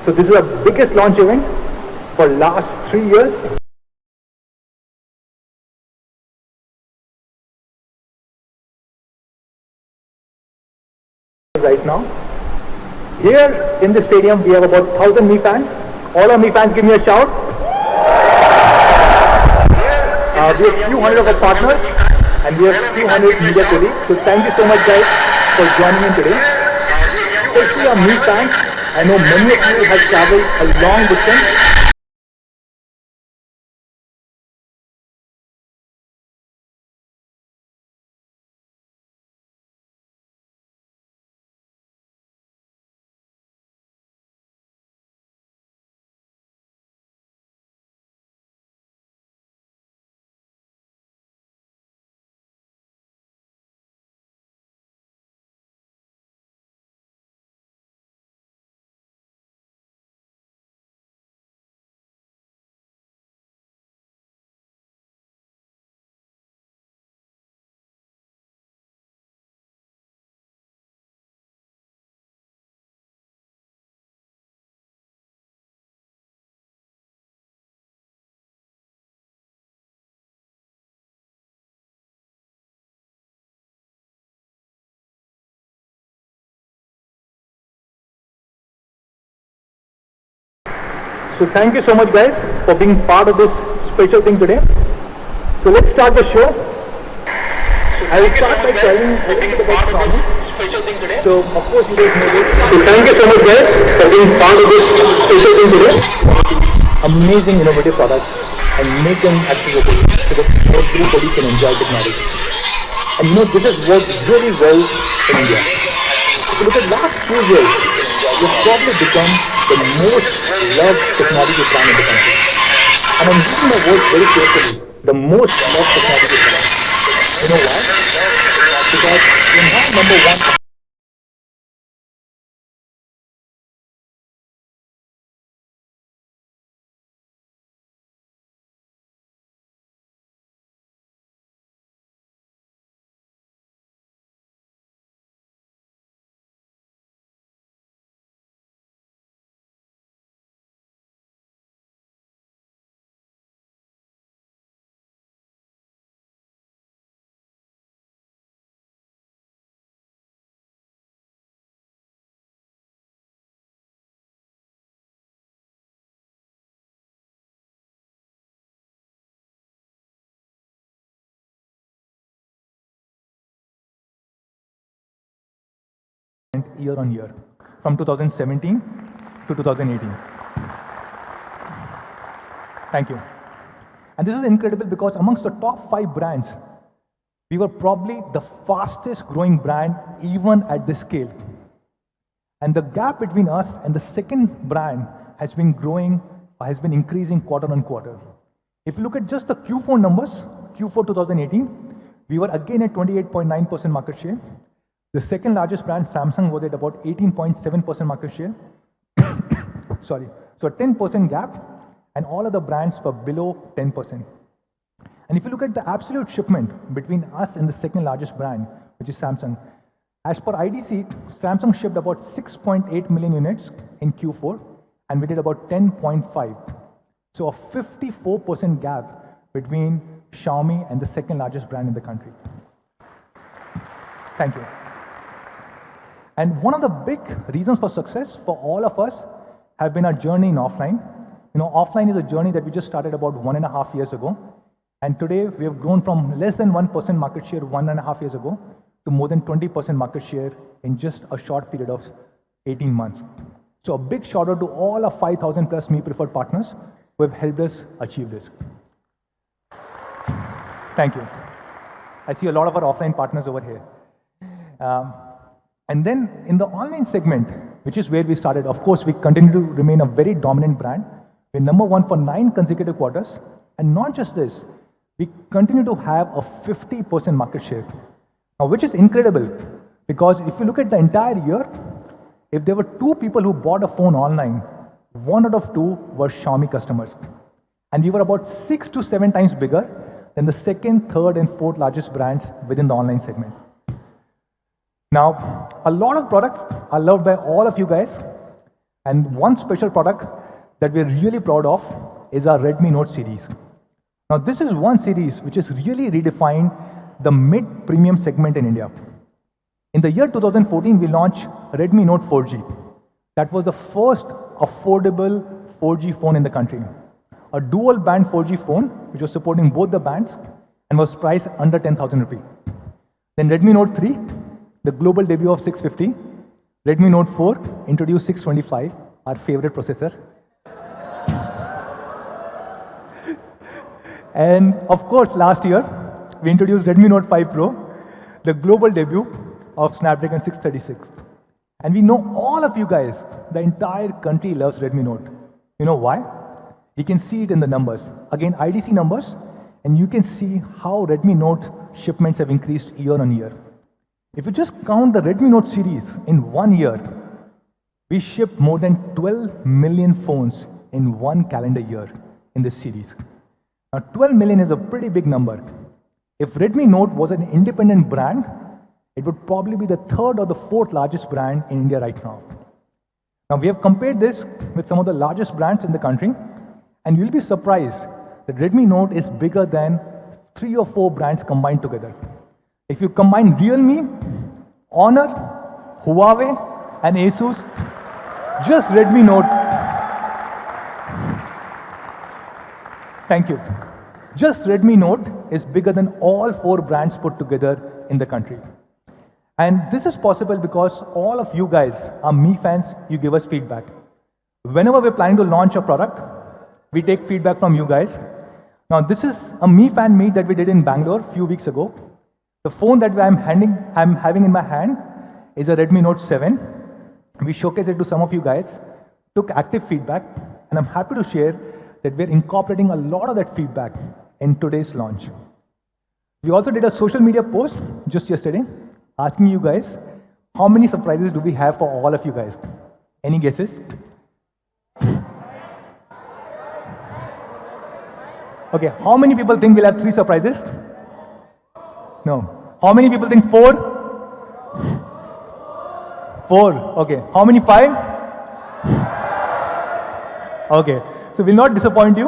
So this is our biggest launch event for last 3 years. Right now, here in the stadium, we have about 1,000 Mi fans. All our Mi fans, give me a shout. We have a few hundred of our partners, and we have a few hundred media colleagues. So thank you so much, guys, for joining in today. Especially our Mi fans. I know many of you have traveled a long distance. So thank you so much, guys, for being part of this special thing today. So let's start the show. I will start by telling a little bit about Xiaomi. So of course you guys know this. So thank you so much, guys, for being part of this special thing today. Amazing innovative products and make them accessible so that everybody can enjoy technology. And you know, this has worked really well in India. So look at last 2 years, we've probably become the most loved technology brand in the country. And I'm using the word very carefully, the most loved technology brand. You know why? Because we're now number one. Year on year, from 2017 to 2018. Thank you. And this is incredible because amongst the top 5 brands, we were probably the fastest growing brand even at this scale. And the gap between us and the second brand has been growing, has been increasing quarter on quarter. If you look at just the Q4 numbers, Q4 2018, we were again at 28.9% market share. The second largest brand, Samsung, was at about 18.7% market share. Sorry. So a 10% gap, and all other brands were below 10%. And if you look at the absolute shipment between us and the second largest brand, which is Samsung, as per IDC, Samsung shipped about 6.8 million units in Q4, and we did about 10.5. So a 54% gap between Xiaomi and the second largest brand in the country. Thank you. And one of the big reasons for success for all of us have been our journey in offline. You know, offline is a journey that we just started about 1.5 years ago. And today we have grown from less than 1% market share 1.5 years ago to more than 20% market share in just a short period of 18 months. So a big shout out to all our 5,000 plus Me Preferred partners who have helped us achieve this. Thank you. I see a lot of our offline partners over here. And then in the online segment, which is where we started, of course, we continue to remain a very dominant brand. We're number 1 for 9 consecutive quarters. And not just this, we continue to have a 50% market share. Now, which is incredible, because if you look at the entire year, if there were 2 people who bought a phone online, 1 out of 2 were Xiaomi customers. And we were about 6 to 7 times bigger than the second, third, and fourth largest brands within the online segment. Now, a lot of products are loved by all of you guys, And one special product that we're really proud of is our Redmi Note series. Now, this is one series which has really redefined the mid-premium segment in India. In the year 2014, we launched Redmi Note 4G. That was the first affordable 4G phone in the country. A dual-band 4G phone, which was supporting both the bands and was priced under 10,000 rupees. Then Redmi Note 3, the global debut of 650. Redmi Note 4 introduced 625, our favorite processor. And of course, last year, we introduced Redmi Note 5 Pro, the global debut of Snapdragon 636. And we know all of you guys, the entire country loves Redmi Note. You know why? You can see it in the numbers. Again, IDC numbers, and you can see how Redmi Note shipments have increased year on year. If you just count the Redmi Note series in 1 year, we shipped more than 12 million phones in 1 calendar year in this series. Now, 12 million is a pretty big number. If Redmi Note was an independent brand, it would probably be the 3rd or the 4th largest brand in India right now. Now, we have compared this with some of the largest brands in the country, and you'll be surprised that Redmi Note is bigger than 3 or 4 brands combined together. If you combine Realme, Honor, Huawei, and Asus, just Redmi Note. Thank you. Just Redmi Note is bigger than all 4 brands put together in the country. And this is possible because all of you guys are Mi fans, you give us feedback. Whenever we're planning to launch a product, we take feedback from you guys. Now, this is a Mi fan meet that we did in Bangalore a few weeks ago. The phone that I'm having in my hand is a Redmi Note 7. We showcased it to some of you guys, took active feedback, and I'm happy to share that we're incorporating a lot of that feedback in today's launch. We also did a social media post just yesterday asking you guys, how many surprises do we have for all of you guys? Any guesses? Okay, how many people think we'll have 3 surprises? No. How many people think 4? 4. Okay. How many 5? Okay. So we'll not disappoint you.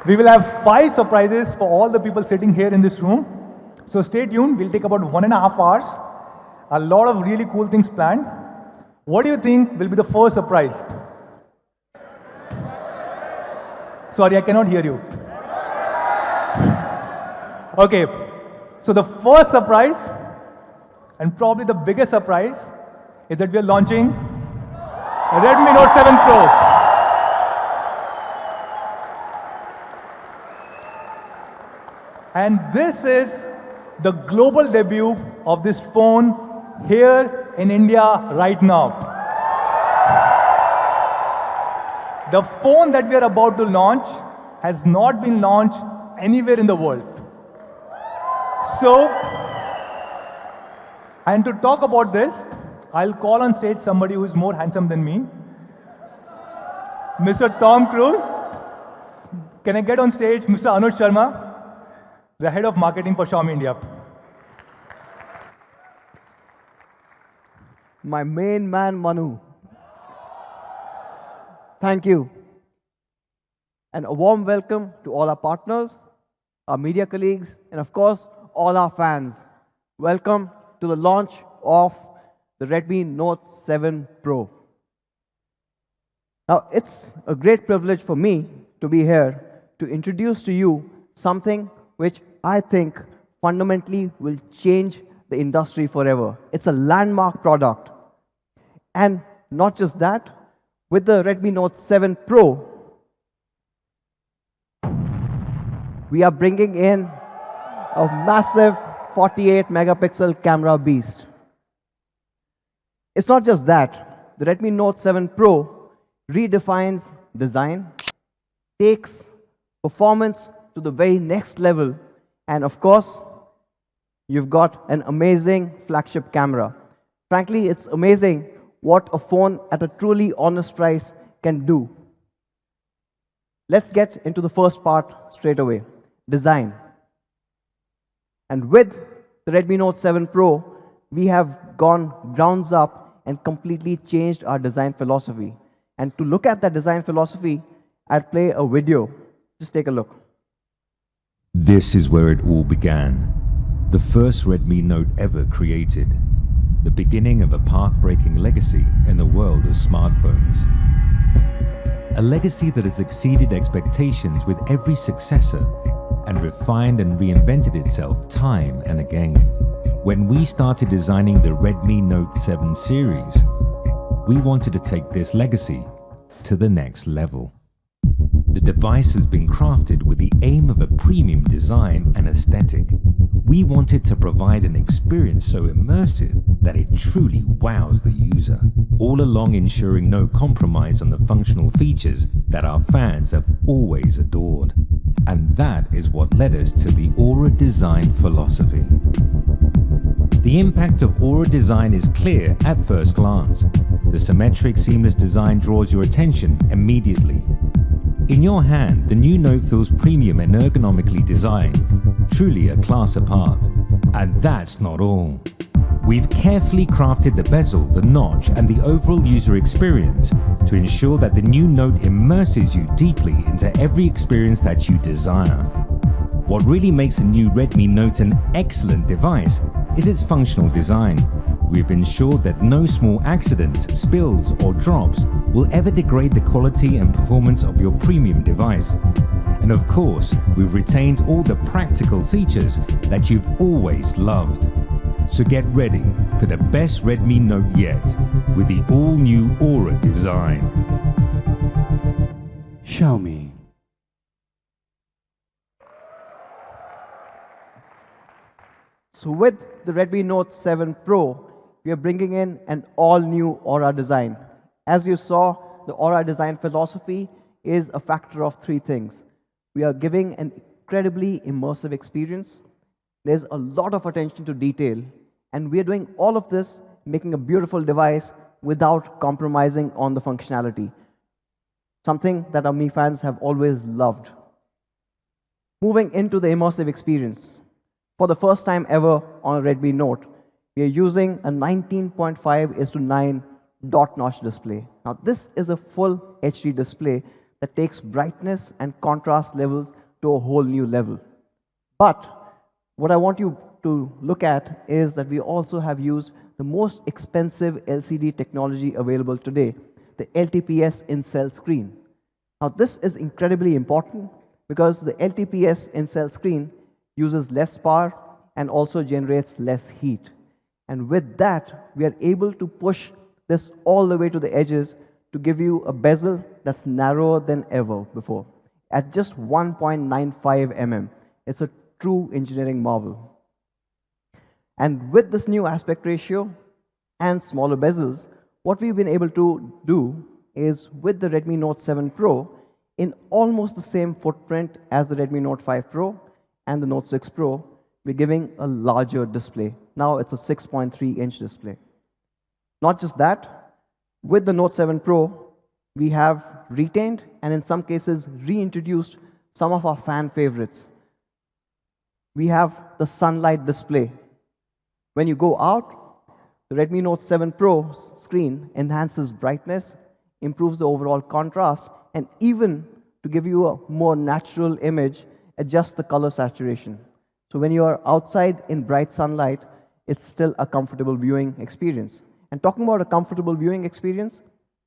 We will have 5 surprises for all the people sitting here in this room. So stay tuned. We'll take about 1.5 hours. A lot of really cool things planned. What do you think will be the first surprise? Sorry, I cannot hear you. Okay. So the first surprise, and probably the biggest surprise, is that we are launching Redmi Note 7 Pro. And this is the global debut of this phone here in India right now. The phone that we are about to launch has not been launched anywhere in the world. So, and to talk about this, I'll call on stage somebody who is more handsome than me, Mr. Tom Cruise. Can I get on stage Mr. Anuj Sharma, the head of marketing for Xiaomi India? My main man, Manu. Thank you. And a warm welcome to all our partners, our media colleagues, and of course, all our fans. Welcome to the launch of the Redmi Note 7 Pro. Now, it's a great privilege for me to be here to introduce to you something which I think fundamentally will change the industry forever. It's a landmark product. And not just that, with the Redmi Note 7 Pro, we are bringing in a massive 48 megapixel camera beast. It's not just that. The Redmi Note 7 Pro redefines design, takes performance to the very next level, and of course, you've got an amazing flagship camera. Frankly, it's amazing what a phone at a truly honest price can do. Let's get into the first part straight away, design. And with the Redmi Note 7 Pro, we have gone grounds up and completely changed our design philosophy. And to look at that design philosophy, I'll play a video. Just take a look. This is where it all began. The first Redmi Note ever created. The beginning of a path-breaking legacy in the world of smartphones. A legacy that has exceeded expectations with every successor and refined and reinvented itself time and again. When we started designing the Redmi Note 7 series, we wanted to take this legacy to the next level. The device has been crafted with the aim of a premium design and aesthetic. We wanted to provide an experience so immersive that it truly wows the user, all along ensuring no compromise on the functional features that our fans have always adored. And that is what led us to the Aura design philosophy. The impact of Aura design is clear at first glance. The symmetric, seamless design draws your attention immediately. In your hand, the new Note feels premium and ergonomically designed, truly a class apart. And that's not all. We've carefully crafted the bezel, the notch, and the overall user experience to ensure that the new Note immerses you deeply into every experience that you desire. What really makes the new Redmi Note an excellent device is its functional design. We've ensured that no small accidents, spills, or drops will ever degrade the quality and performance of your premium device. And of course, we've retained all the practical features that you've always loved. So get ready for the best Redmi Note yet with the all-new Aura design. Xiaomi. So with the Redmi Note 7 Pro, we are bringing in an all-new Aura design. As you saw, the Aura design philosophy is a factor of three things. We are giving an incredibly immersive experience. There's a lot of attention to detail, and we are doing all of this, making a beautiful device without compromising on the functionality. Something that our Mi fans have always loved. Moving into the immersive experience. For the first time ever on a Redmi Note, we are using a 19.5:9 dot notch display. Now this is a full HD display that takes brightness and contrast levels to a whole new level. But what I want you to look at is that we also have used the most expensive LCD technology available today, the LTPS in-cell screen. Now this is incredibly important because the LTPS in-cell screen uses less power and also generates less heat. And with that, we are able to push this all the way to the edges to give you a bezel that's narrower than ever before, at just 1.95 mm. It's a true engineering marvel. And with this new aspect ratio and smaller bezels, what we've been able to do is with the Redmi Note 7 Pro, in almost the same footprint as the Redmi Note 5 Pro and the Note 6 Pro, we're giving a larger display. Now it's a 6.3-inch display. Not just that, with the Note 7 Pro, we have retained and in some cases reintroduced some of our fan favorites. We have the sunlight display. When you go out, the Redmi Note 7 Pro screen enhances brightness, improves the overall contrast, and even to give you a more natural image, adjusts the color saturation. So when you are outside in bright sunlight, it's still a comfortable viewing experience. And talking about a comfortable viewing experience,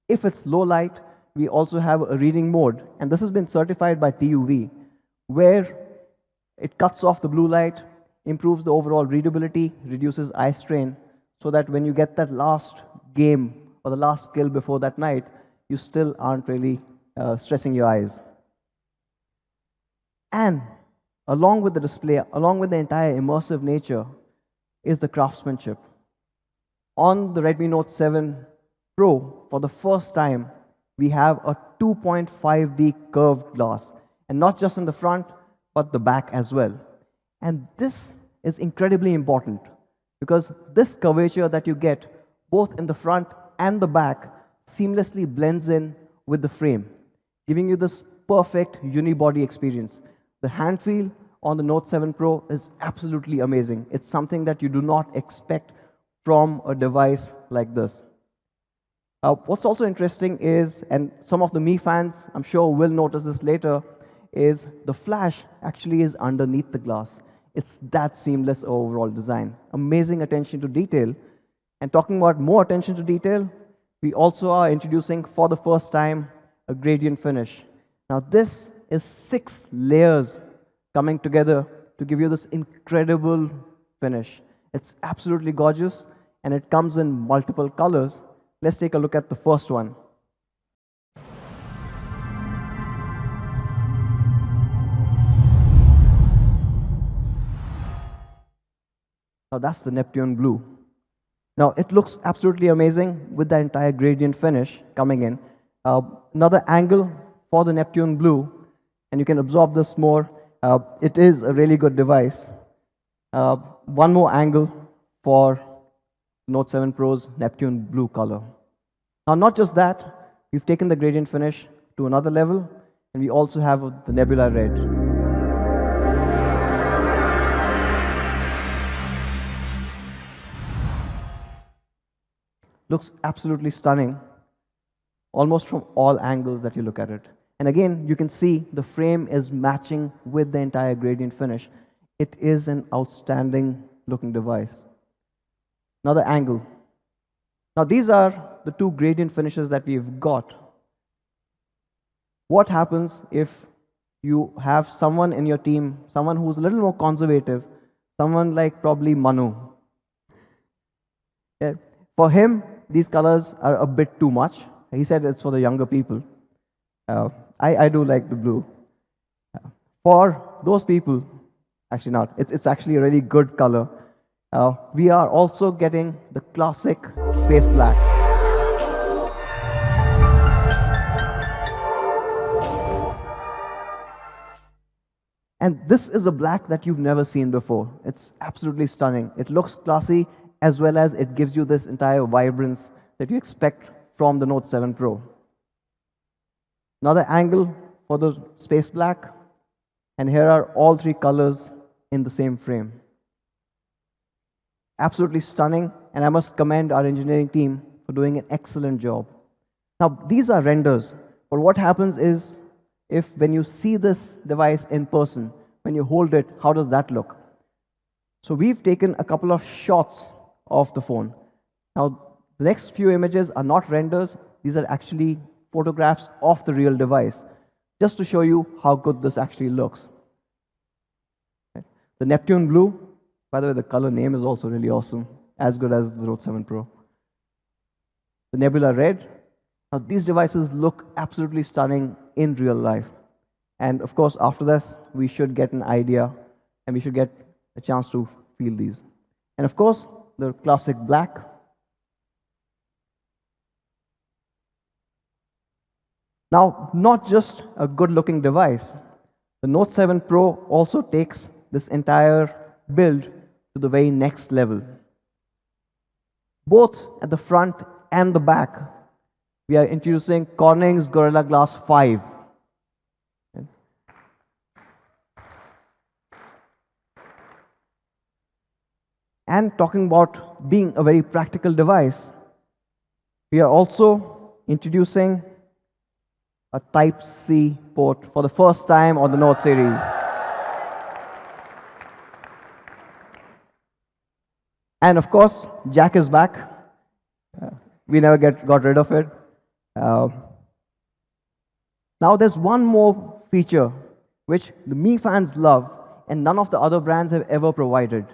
if it's low light, we also have a reading mode. And this has been certified by TUV, where it cuts off the blue light, improves the overall readability, reduces eye strain, so that when you get that last game or the last kill before that night, you still aren't really stressing your eyes. And along with the display, along with the entire immersive nature, is the craftsmanship. On the Redmi Note 7 Pro, for the first time, we have a 2.5D curved glass. And not just in the front, but the back as well. And this is incredibly important because this curvature that you get both in the front and the back seamlessly blends in with the frame, giving you this perfect unibody experience. The hand feel on the Note 7 Pro is absolutely amazing. It's something that you do not expect from a device like this. What's also interesting is, and some of the Mi fans, I'm sure, will notice this later, is the flash actually is underneath the glass. It's that seamless overall design. Amazing attention to detail. And talking about more attention to detail, we also are introducing for the first time a gradient finish. Now this is 6 layers coming together to give you this incredible finish. It's absolutely gorgeous, and it comes in multiple colors. Let's take a look at the first one. Now that's the Neptune blue. Now it looks absolutely amazing with the entire gradient finish coming in. Another angle for the Neptune blue, and you can absorb this more. It is a really good device. One more angle for Note 7 Pro's Neptune blue color. Now not just that, we've taken the gradient finish to another level, and we also have the Nebula Red. Looks absolutely stunning, almost from all angles that you look at it. And again, you can see the frame is matching with the entire gradient finish. It is an outstanding looking device. Another angle. Now these are the 2 gradient finishes that we've got. What happens if you have someone in your team, someone who's a little more conservative, someone like probably Manu? Yeah. For him, these colors are a bit too much. He said it's for the younger people. I do like the blue. For those people, actually not, it's actually a really good color. We are also getting the classic space black. And this is a black that you've never seen before. It's absolutely stunning. It looks classy, as well as it gives you this entire vibrance that you expect from the Note 7 Pro. Another angle for the space black, and here are all 3 colors in the same frame. Absolutely stunning, and I must commend our engineering team for doing an excellent job. Now, these are renders, but what happens is, if when you see this device in person, when you hold it, how does that look? So we've taken a couple of shots of the phone. Now, the next few images are not renders, these are actually photographs of the real device, just to show you how good this actually looks. The Neptune blue, by the way, the color name is also really awesome, as good as the Note 7 Pro. The Nebula Red. Now, these devices look absolutely stunning in real life. And of course, after this, we should get an idea, and we should get a chance to feel these. And of course, the classic black. Now, not just a good-looking device, the Note 7 Pro also takes this entire build to the very next level. Both at the front and the back, we are introducing Corning's Gorilla Glass 5. And talking about being a very practical device, we are also introducing a Type-C port for the first time on the Note series. And of course, jack is back. We never got rid of it. Now there's one more feature which the Mi fans love and none of the other brands have ever provided.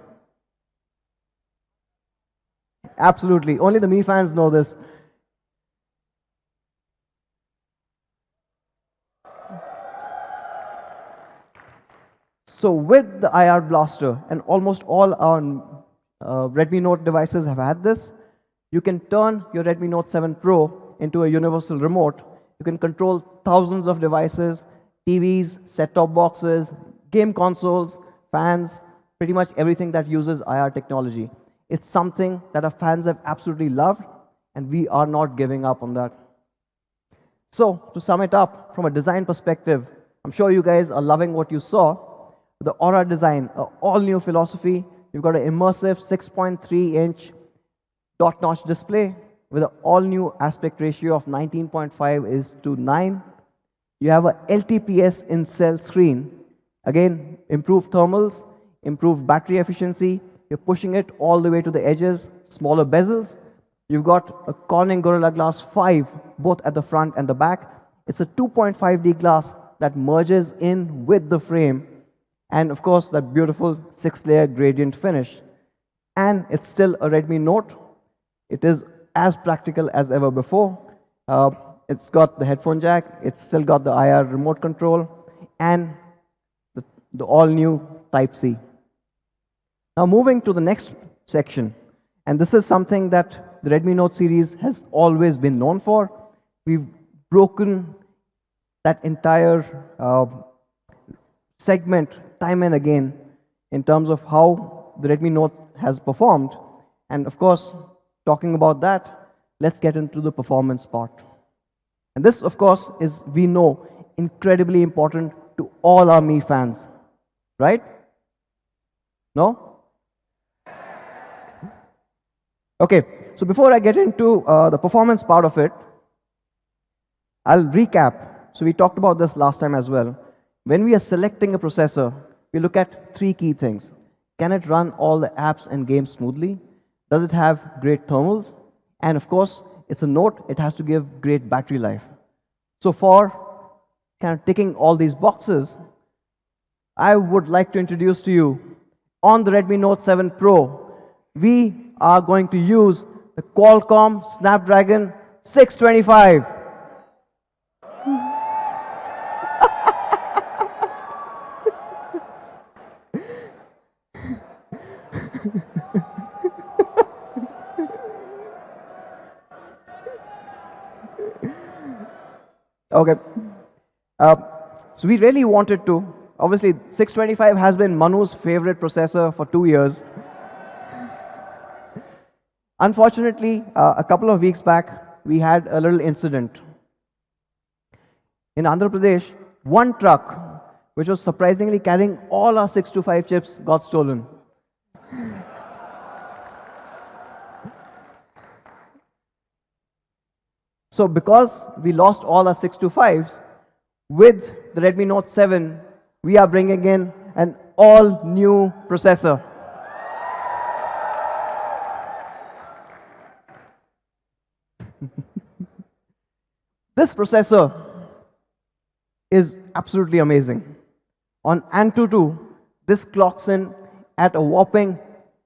Absolutely, only the Mi fans know this. So with the IR blaster, and almost all our Redmi Note devices have had this, you can turn your Redmi Note 7 Pro into a universal remote. You can control thousands of devices, TVs, set-top boxes, game consoles, fans, pretty much everything that uses IR technology. It's something that our fans have absolutely loved, and we are not giving up on that. So, to sum it up, from a design perspective, I'm sure you guys are loving what you saw. the Aura design, an all-new philosophy. You've got an immersive 6.3-inch dot-notch display with an all-new aspect ratio of 19.5:9. You have a LTPS in-cell screen. Again, improved thermals, improved battery efficiency. You're pushing it all the way to the edges, smaller bezels. You've got a Corning Gorilla Glass 5, both at the front and the back. It's a 2.5D glass that merges in with the frame. And of course, that beautiful 6-layer gradient finish. And it's still a Redmi Note. It is as practical as ever before. It's got the headphone jack. It's still got the IR remote control. And the all-new Type-C. Now moving to the next section. And this is something that the Redmi Note series has always been known for. We've broken that entire segment time and again in terms of how the Redmi Note has performed. And of course, talking about that, let's get into the performance part. And this, of course, is, we know, incredibly important to all our Mi fans. Right? No? Okay, so before I get into the performance part of it, I'll recap. So we talked about this last time as well. When we are selecting a processor, we look at 3 key things. Can it run all the apps and games smoothly? Does it have great thermals? And of course, it's a Note, it has to give great battery life. So for kind of ticking all these boxes, I would like to introduce to you, on the Redmi Note 7 Pro, we are going to use the Qualcomm Snapdragon 625. Okay. So we really wanted to. Obviously, 625 has been Manu's favorite processor for 2 years. Unfortunately, a couple of weeks back, we had a little incident. In Andhra Pradesh, one truck, which was surprisingly carrying all our 625 chips, got stolen. So because we lost all our 625s, with the Redmi Note 7, we are bringing in an all-new processor. This processor is absolutely amazing. On Antutu, this clocks in at a whopping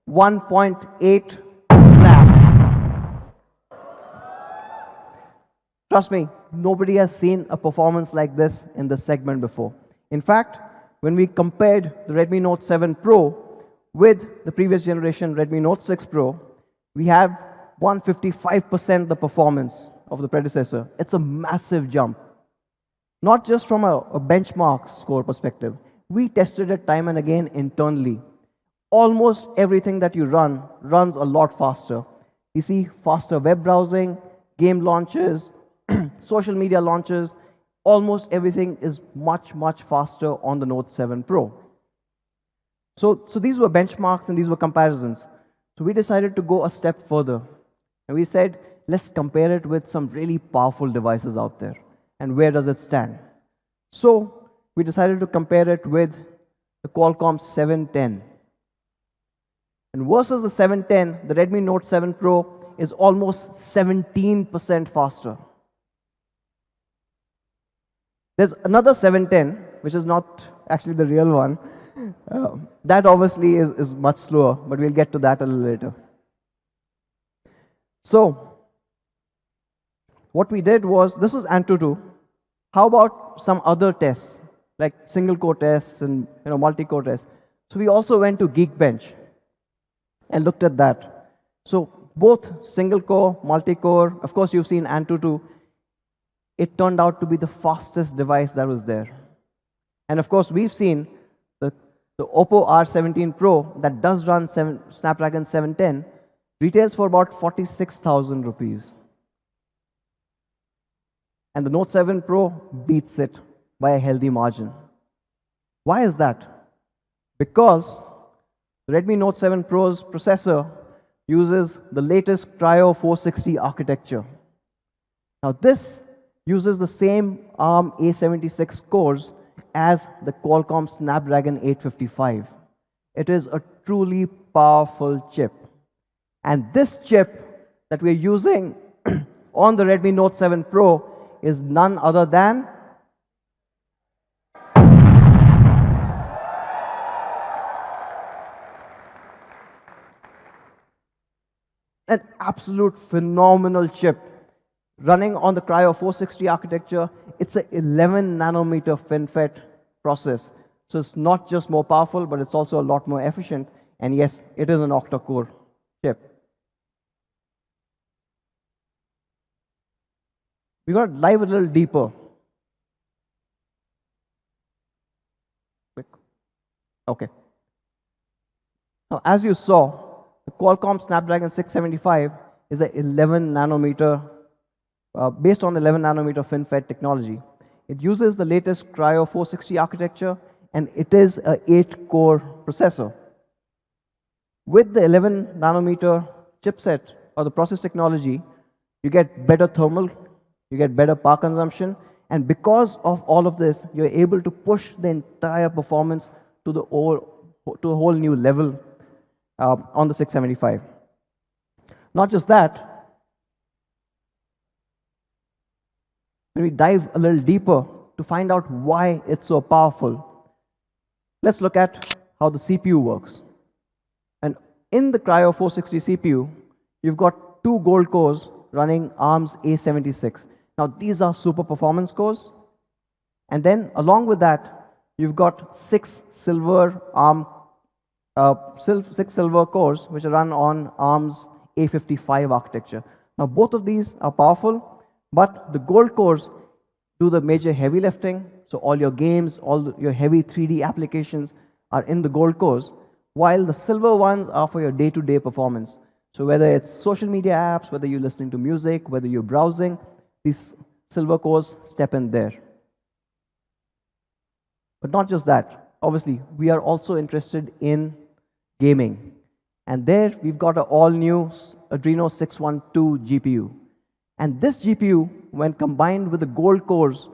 1.8 lakhs. Trust me, nobody has seen a performance like this in this segment before. In fact, when we compared the Redmi Note 7 Pro with the previous generation Redmi Note 6 Pro, we have 155% the performance of the predecessor. It's a massive jump. Not just from a benchmark score perspective. We tested it time and again internally. Almost everything that you run runs a lot faster. You see faster web browsing, game launches, social media launches, almost everything is much, much faster on the Note 7 Pro. So these were benchmarks and these were comparisons. So we decided to go a step further. And we said, let's compare it with some really powerful devices out there. And where does it stand? So we decided to compare it with the Qualcomm 710. And versus the 710, the Redmi Note 7 Pro is almost 17% faster. There's another 710, which is not actually the real one. That obviously is much slower, but we'll get to that a little later. So, what we did was, this was Antutu. How about some other tests, like single-core tests and multi-core tests? So we also went to Geekbench and looked at that. So both single-core, multi-core, of course you've seen Antutu, it turned out to be the fastest device that was there. And of course, we've seen the Oppo R17 Pro that does run Snapdragon 710 retails for about 46,000 rupees. And the Note 7 Pro beats it by a healthy margin. Why is that? because the Redmi Note 7 Pro's processor uses the latest Cryo 460 architecture. Now this uses the same ARM A76 cores as the Qualcomm Snapdragon 855. It is a truly powerful chip. And this chip that we're using on the Redmi Note 7 Pro is none other than an absolute phenomenal chip running on the Cryo 460 architecture. It's an 11 nanometer FinFET process. So it's not just more powerful, but it's also a lot more efficient. And yes, it is an octa-core chip. We're going to dive a little deeper. Okay. Now, as you saw, the Qualcomm Snapdragon 675 is an 11 nanometer, based on 11 nanometer FinFET technology. It uses the latest Cryo 460 architecture, and it is an 8-core processor. With the 11 nanometer chipset or the process technology, you get better thermal, you get better power consumption, and because of all of this, you're able to push the entire performance to a whole new level on the 675. Not just that, when we dive a little deeper to find out why it's so powerful, let's look at how the CPU works. And in the Cryo 460 CPU, you've got 2 gold cores running ARM's A76. Now, these are super performance cores. And then, along with that, you've got 6 silver cores which are run on ARM's A55 architecture. Now, both of these are powerful, but the gold cores do the major heavy lifting. So all your games, your heavy 3D applications are in the gold cores, while the silver ones are for your day-to-day performance. So whether it's social media apps, whether you're listening to music, whether you're browsing, these silver cores step in there. But not just that. Obviously, we are also interested in gaming. And there we've got an all-new Adreno 612 GPU. And this GPU, when combined with the gold cores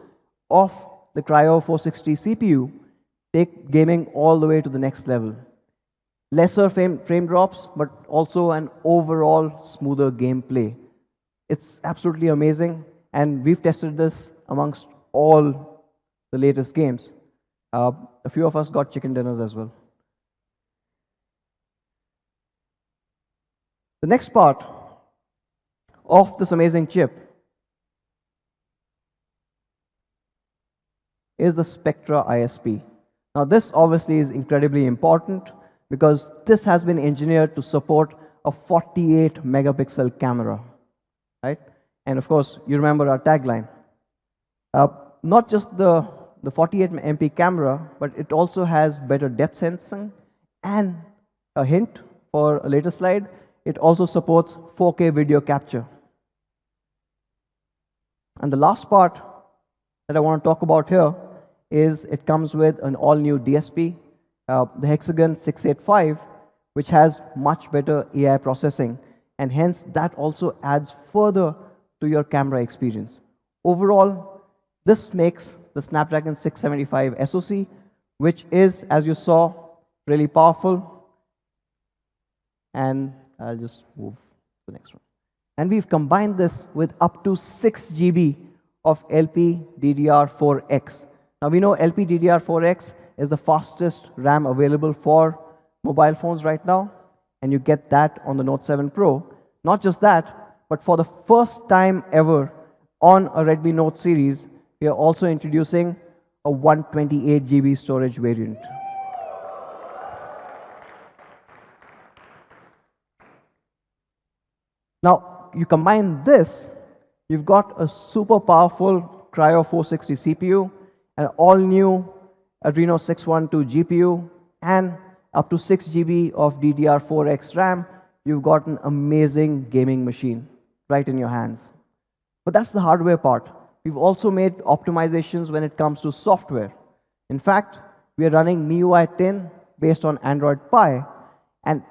of the Cryo 460 CPU, take gaming all the way to the next level. Lesser frame drops, but also an overall smoother gameplay. It's absolutely amazing, and we've tested this amongst all the latest games. A few of us got chicken dinners as well. The next part of this amazing chip is the Spectra ISP. Now, this obviously is incredibly important because this has been engineered to support a 48 megapixel camera, right? And of course, you remember our tagline. Not just the 48 MP camera, but it also has better depth sensing, and a hint for a later slide, it also supports 4K video capture. And the last part that I want to talk about here is it comes with an all-new DSP, the Hexagon 685, which has much better AI processing, and hence that also adds further to your camera experience. Overall, this makes the Snapdragon 675 SoC, which is, as you saw, really powerful. And I'll just move to the next one. And we've combined this with up to 6 GB of LPDDR4X. Now, we know LPDDR4X is the fastest RAM available for mobile phones right now, and you get that on the Note 7 Pro. Not just that, but for the first time ever on a Redmi Note series, we are also introducing a 128 GB storage variant. Now, you combine this, you've got a super powerful Cryo 460 CPU, an all-new Adreno 612 GPU, and up to 6 GB of DDR4X RAM. You've got an amazing gaming machine right in your hands. But that's the hardware part. We've also made optimizations when it comes to software. In fact, we are running MIUI 10 based on Android Pie. And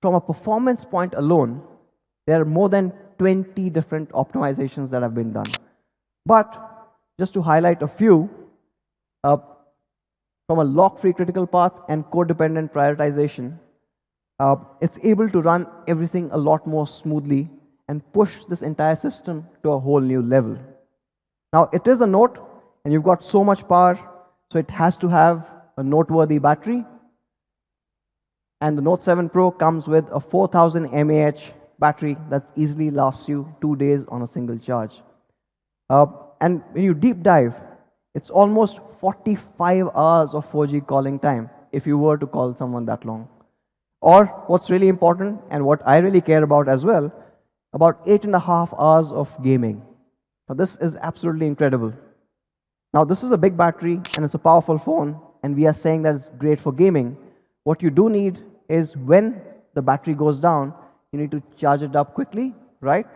from a performance point alone, there are more than 20 different optimizations that have been done. But just to highlight a few, from a lock-free critical path and code-dependent prioritization, it's able to run everything a lot more smoothly and push this entire system to a whole new level. Now, it is a Note, and you've got so much power, so it has to have a noteworthy battery. And the Note 7 Pro comes with a 4000 mAh battery that easily lasts you 2 days on a single charge. And when you deep dive, it's almost 45 hours of 4G calling time if you were to call someone that long. Or what's really important and what I really care about as well, about 8.5 hours of gaming. Now this is absolutely incredible. Now this is a big battery and it's a powerful phone, and we are saying that it's great for gaming. What you do need is when the battery goes down, you need to charge it up quickly, right?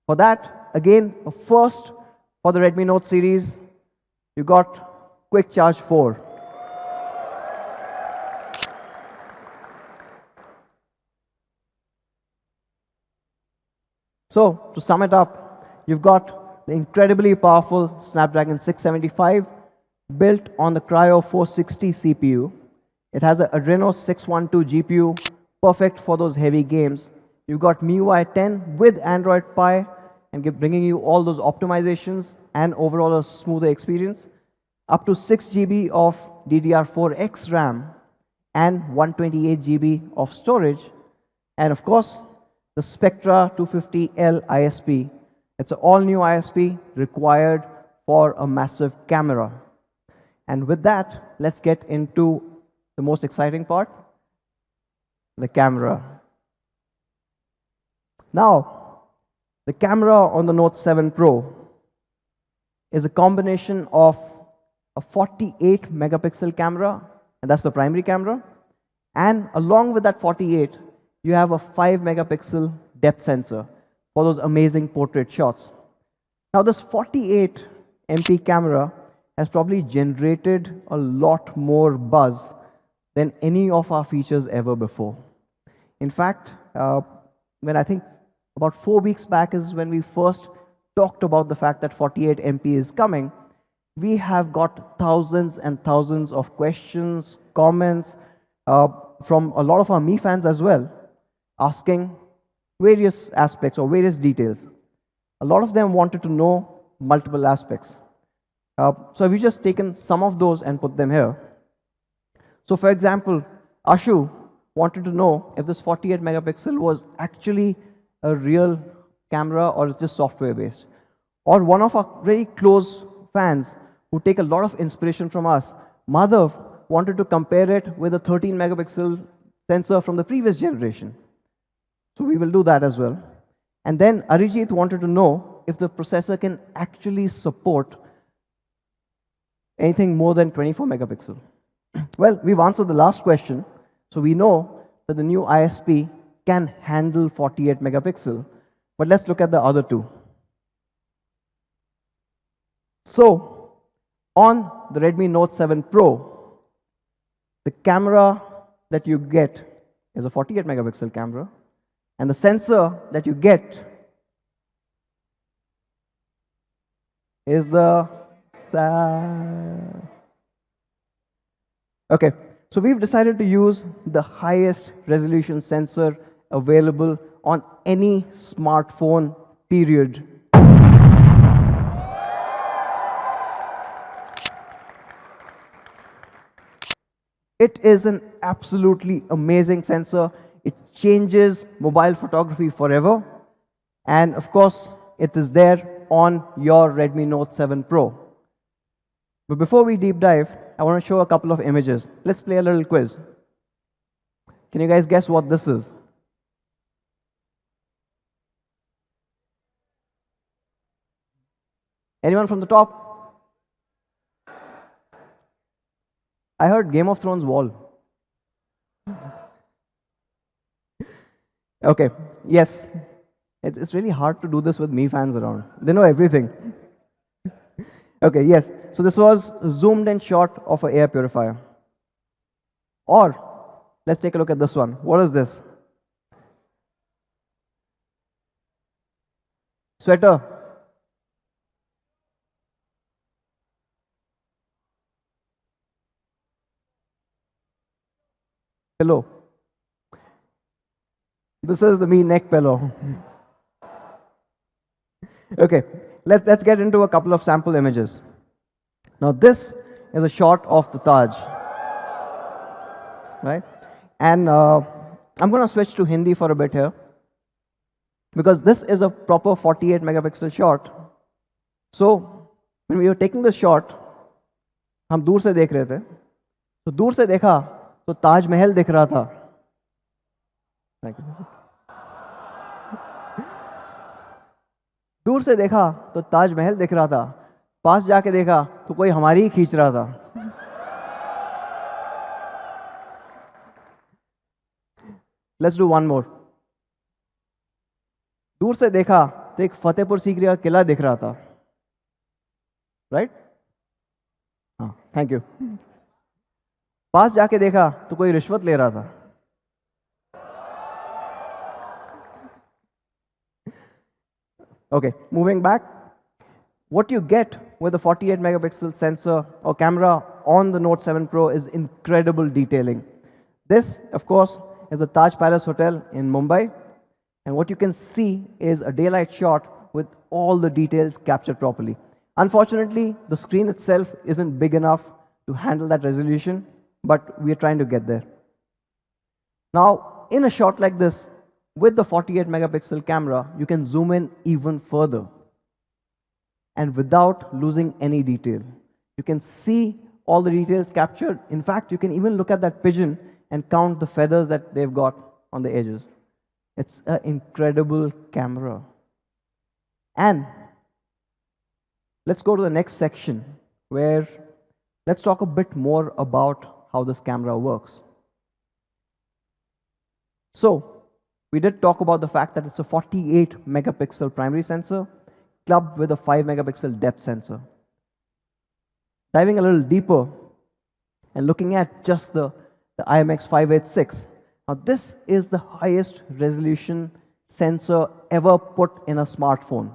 For that, again, a first for the Redmi Note series, you got Quick Charge 4. So, to sum it up, you've got the incredibly powerful Snapdragon 675 built on the Cryo 460 CPU. It has an Adreno 612 GPU, perfect for those heavy games. You've got MIUI 10 with Android Pie and bringing you all those optimizations and overall a smoother experience. Up to 6 GB of DDR4X RAM and 128 GB of storage. And of course, the Spectra 250L ISP. It's an all-new ISP required for a massive camera. And with that, let's get into the most exciting part, the camera. Now, the camera on the Note 7 Pro is a combination of a 48 megapixel camera, and that's the primary camera, and along with that 48, you have a 5 megapixel depth sensor for those amazing portrait shots. Now, this 48 MP camera has probably generated a lot more buzz than any of our features ever before. In fact, when I think about 4 weeks back is when we first talked about the fact that 48 MP is coming, we have got thousands and thousands of questions, comments from a lot of our Mi fans as well, asking various aspects or various details. A lot of them wanted to know multiple aspects. So we've just taken some of those and put them here. So for example, Ashu wanted to know if this 48 megapixel was actually a real camera or is just software based. Or one of our very close fans who take a lot of inspiration from us, Madhav, wanted to compare it with a 13 megapixel sensor from the previous generation. So we will do that as well. And then Arijit wanted to know if the processor can actually support anything more than 24 megapixel. Well, we've answered the last question, so we know that the new ISP can handle 48 megapixel. But let's look at the other two. So, on the Redmi Note 7 Pro, the camera that you get is a 48 megapixel camera, and the sensor that you get is the okay, so we've decided to use the highest resolution sensor available on any smartphone, period. It is an absolutely amazing sensor. It changes mobile photography forever. And of course, it is there on your Redmi Note 7 Pro. But before we deep dive, I want to show a couple of images. Let's play a little quiz. Can you guys guess what this is? Anyone from the top? I heard Game of Thrones wall. Okay, yes. It's really hard to do this with Mi fans around. They know everything. Okay, yes. So this was a zoomed in shot of an air purifier. Or let's take a look at this one. What is this? Sweater. Pillow. This is the me neck pillow. Okay, let's get into a couple of sample images. Now this is a shot of the Taj, right? And I'm going to switch to Hindi for a bit here, because this is a proper 48 megapixel shot. So when we were taking this shot, हम दूर से देख रहे थे, तो दूर से देखा तो ताज महल दिख रहा था. दूर से देखा तो ताज महल दिख रहा था, पास जाके देखा तो कोई हमारी ही खींच रहा था. Let's do one more. दूर से देखा तो एक फतेहपुर सीकरी का किला दिख रहा था, राइट? हाँ, थैंक यू. पास जाके देखा तो कोई रिश्वत ले रहा था. Okay, moving back. What you get with the 48 megapixel sensor or camera on the Note 7 Pro is incredible detailing. This, of course, is the Taj Palace Hotel in Mumbai. And what you can see is a daylight shot with all the details captured properly. Unfortunately, the screen itself isn't big enough to handle that resolution, but we are trying to get there. Now, in a shot like this, with the 48 megapixel camera, you can zoom in even further and without losing any detail. You can see all the details captured. In fact, you can even look at that pigeon and count the feathers that they've got on the edges. It's an incredible camera. And let's go to the next section, where let's talk a bit more about how this camera works. So, we did talk about the fact that it's a 48 megapixel primary sensor clubbed with a 5 megapixel depth sensor. Diving a little deeper and looking at just the IMX586. Now this is the highest resolution sensor ever put in a smartphone.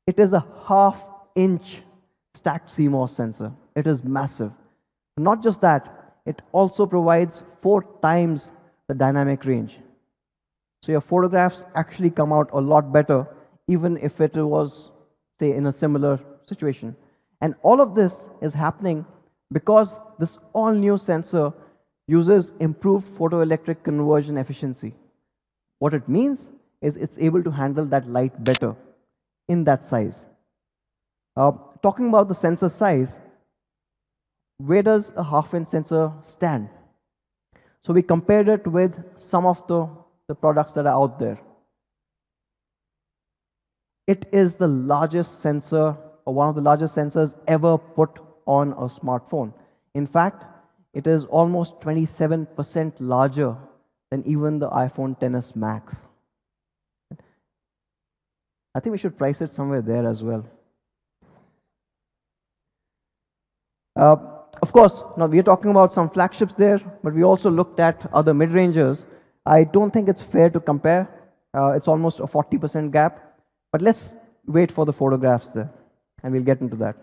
It is a half-inch stacked CMOS sensor. It is massive. Not just that, it also provides 4 times the dynamic range. So your photographs actually come out a lot better, even if it was, say, in a similar situation. And all of this is happening because this all-new sensor uses improved photoelectric conversion efficiency. What it means is it's able to handle that light better in that size. Talking about the sensor size, where does a half-inch sensor stand? So we compared it with some of the products that are out there. It is the largest sensor, or one of the largest sensors ever put on a smartphone. In fact, it is almost 27% larger than even the iPhone XS Max. I think we should price it somewhere there as well. Of course, now we are talking about some flagships there, but we also looked at other mid-rangers. I don't think it's fair to compare. It's almost a 40% gap. But let's wait for the photographs there, and we'll get into that.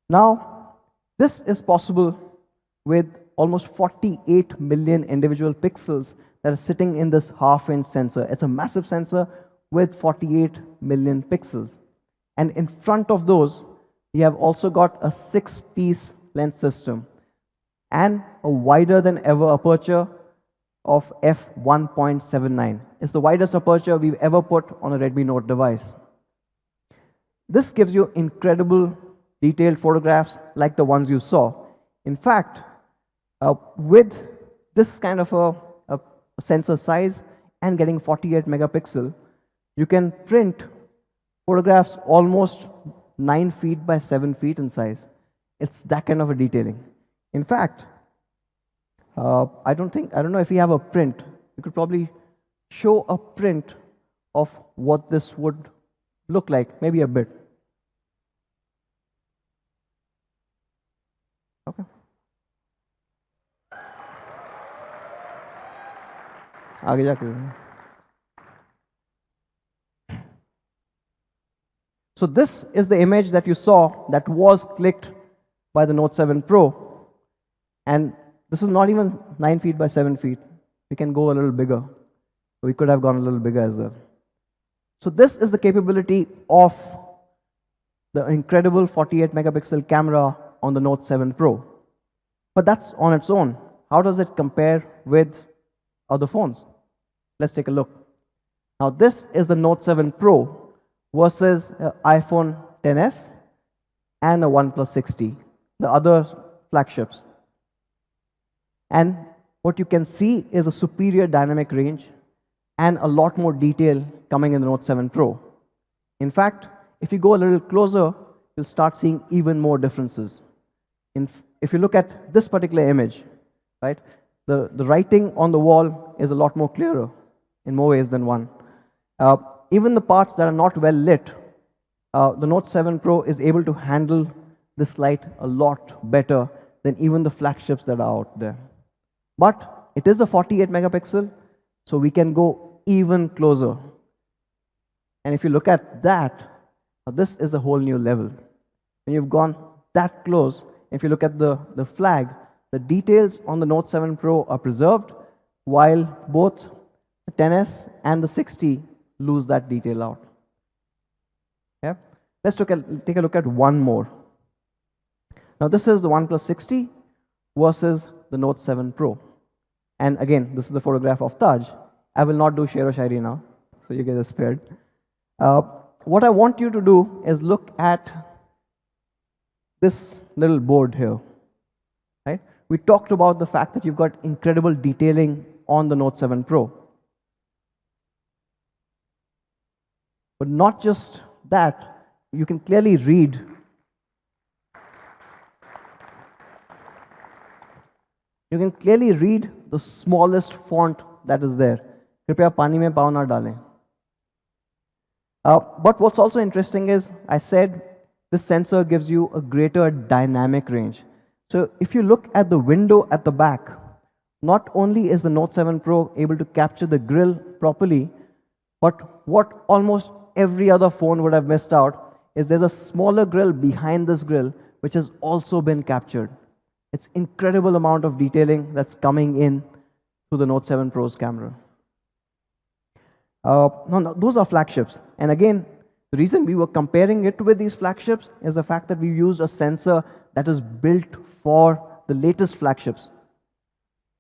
Now, this is possible with almost 48 million individual pixels that are sitting in this half-inch sensor. It's a massive sensor with 48 million pixels. And in front of those, we have also got a 6-piece lens system and a wider than ever aperture of f1.79. It's the widest aperture we've ever put on a Redmi Note device. This gives you incredible detailed photographs like the ones you saw. In fact, with this kind of a sensor size and getting 48 megapixel, you can print photographs almost 9 feet by 7 feet in size. It's that kind of a detailing. In fact, I don't know if you have a print. You could probably show a print of what this would look like, maybe a bit. Okay. आगे जाके So this is the image that you saw that was clicked by the Note 7 Pro. And this is not even 9 feet by 7 feet. We can go a little bigger. We could have gone a little bigger as well. So this is the capability of the incredible 48 megapixel camera on the Note 7 Pro. But that's on its own. How does it compare with other phones? Let's take a look. Now this is the Note 7 Pro versus iPhone XS and a OnePlus 6T, the other flagships. And what you can see is a superior dynamic range and a lot more detail coming in the Note 7 Pro. In fact, if you go a little closer, you'll start seeing even more differences. If you look at this particular image, right, the writing on the wall is a lot more clearer in more ways than one. Even the parts that are not well lit, the Note 7 Pro is able to handle this light a lot better than even the flagships that are out there. But it is a 48 megapixel, so we can go even closer. And if you look at that, this is a whole new level. When you've gone that close, if you look at the flag, the details on the Note 7 Pro are preserved, while both the XS and the 6T lose that detail out. Yeah? Let's take a look at one more. Now this is the OnePlus 6T versus the Note 7 Pro. And again, this is the photograph of Taj. I will not do Shero Shairi now, so you guys are spared. What I want you to do is look at this little board here. Right? We talked about the fact that you've got incredible detailing on the Note 7 Pro. But not just that, you can clearly read the smallest font that is there. Kripya pani mein pav na dalein. But what's also interesting is, I said this sensor gives you a greater dynamic range. So if you look at the window at the back, not only is the Note 7 Pro able to capture the grille properly, but what almost every other phone would have missed out is there's a smaller grille behind this grille which has also been captured. It's incredible amount of detailing that's coming in to the Note 7 Pro's camera. No, those are flagships. And again, the reason we were comparing it with these flagships is the fact that we used a sensor that is built for the latest flagships.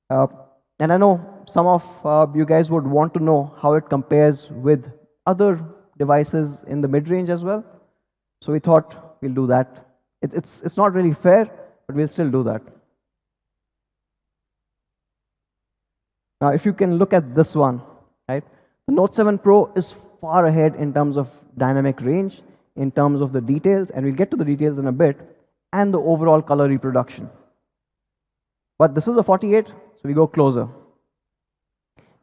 And I know some of you guys would want to know how it compares with other devices in the mid-range as well. So we thought we'll do that. It's not really fair, but we'll still do that. Now, if you can look at this one, right? The Note 7 Pro is far ahead in terms of dynamic range, in terms of the details, and we'll get to the details in a bit, and the overall color reproduction. But this is a 48, so we go closer.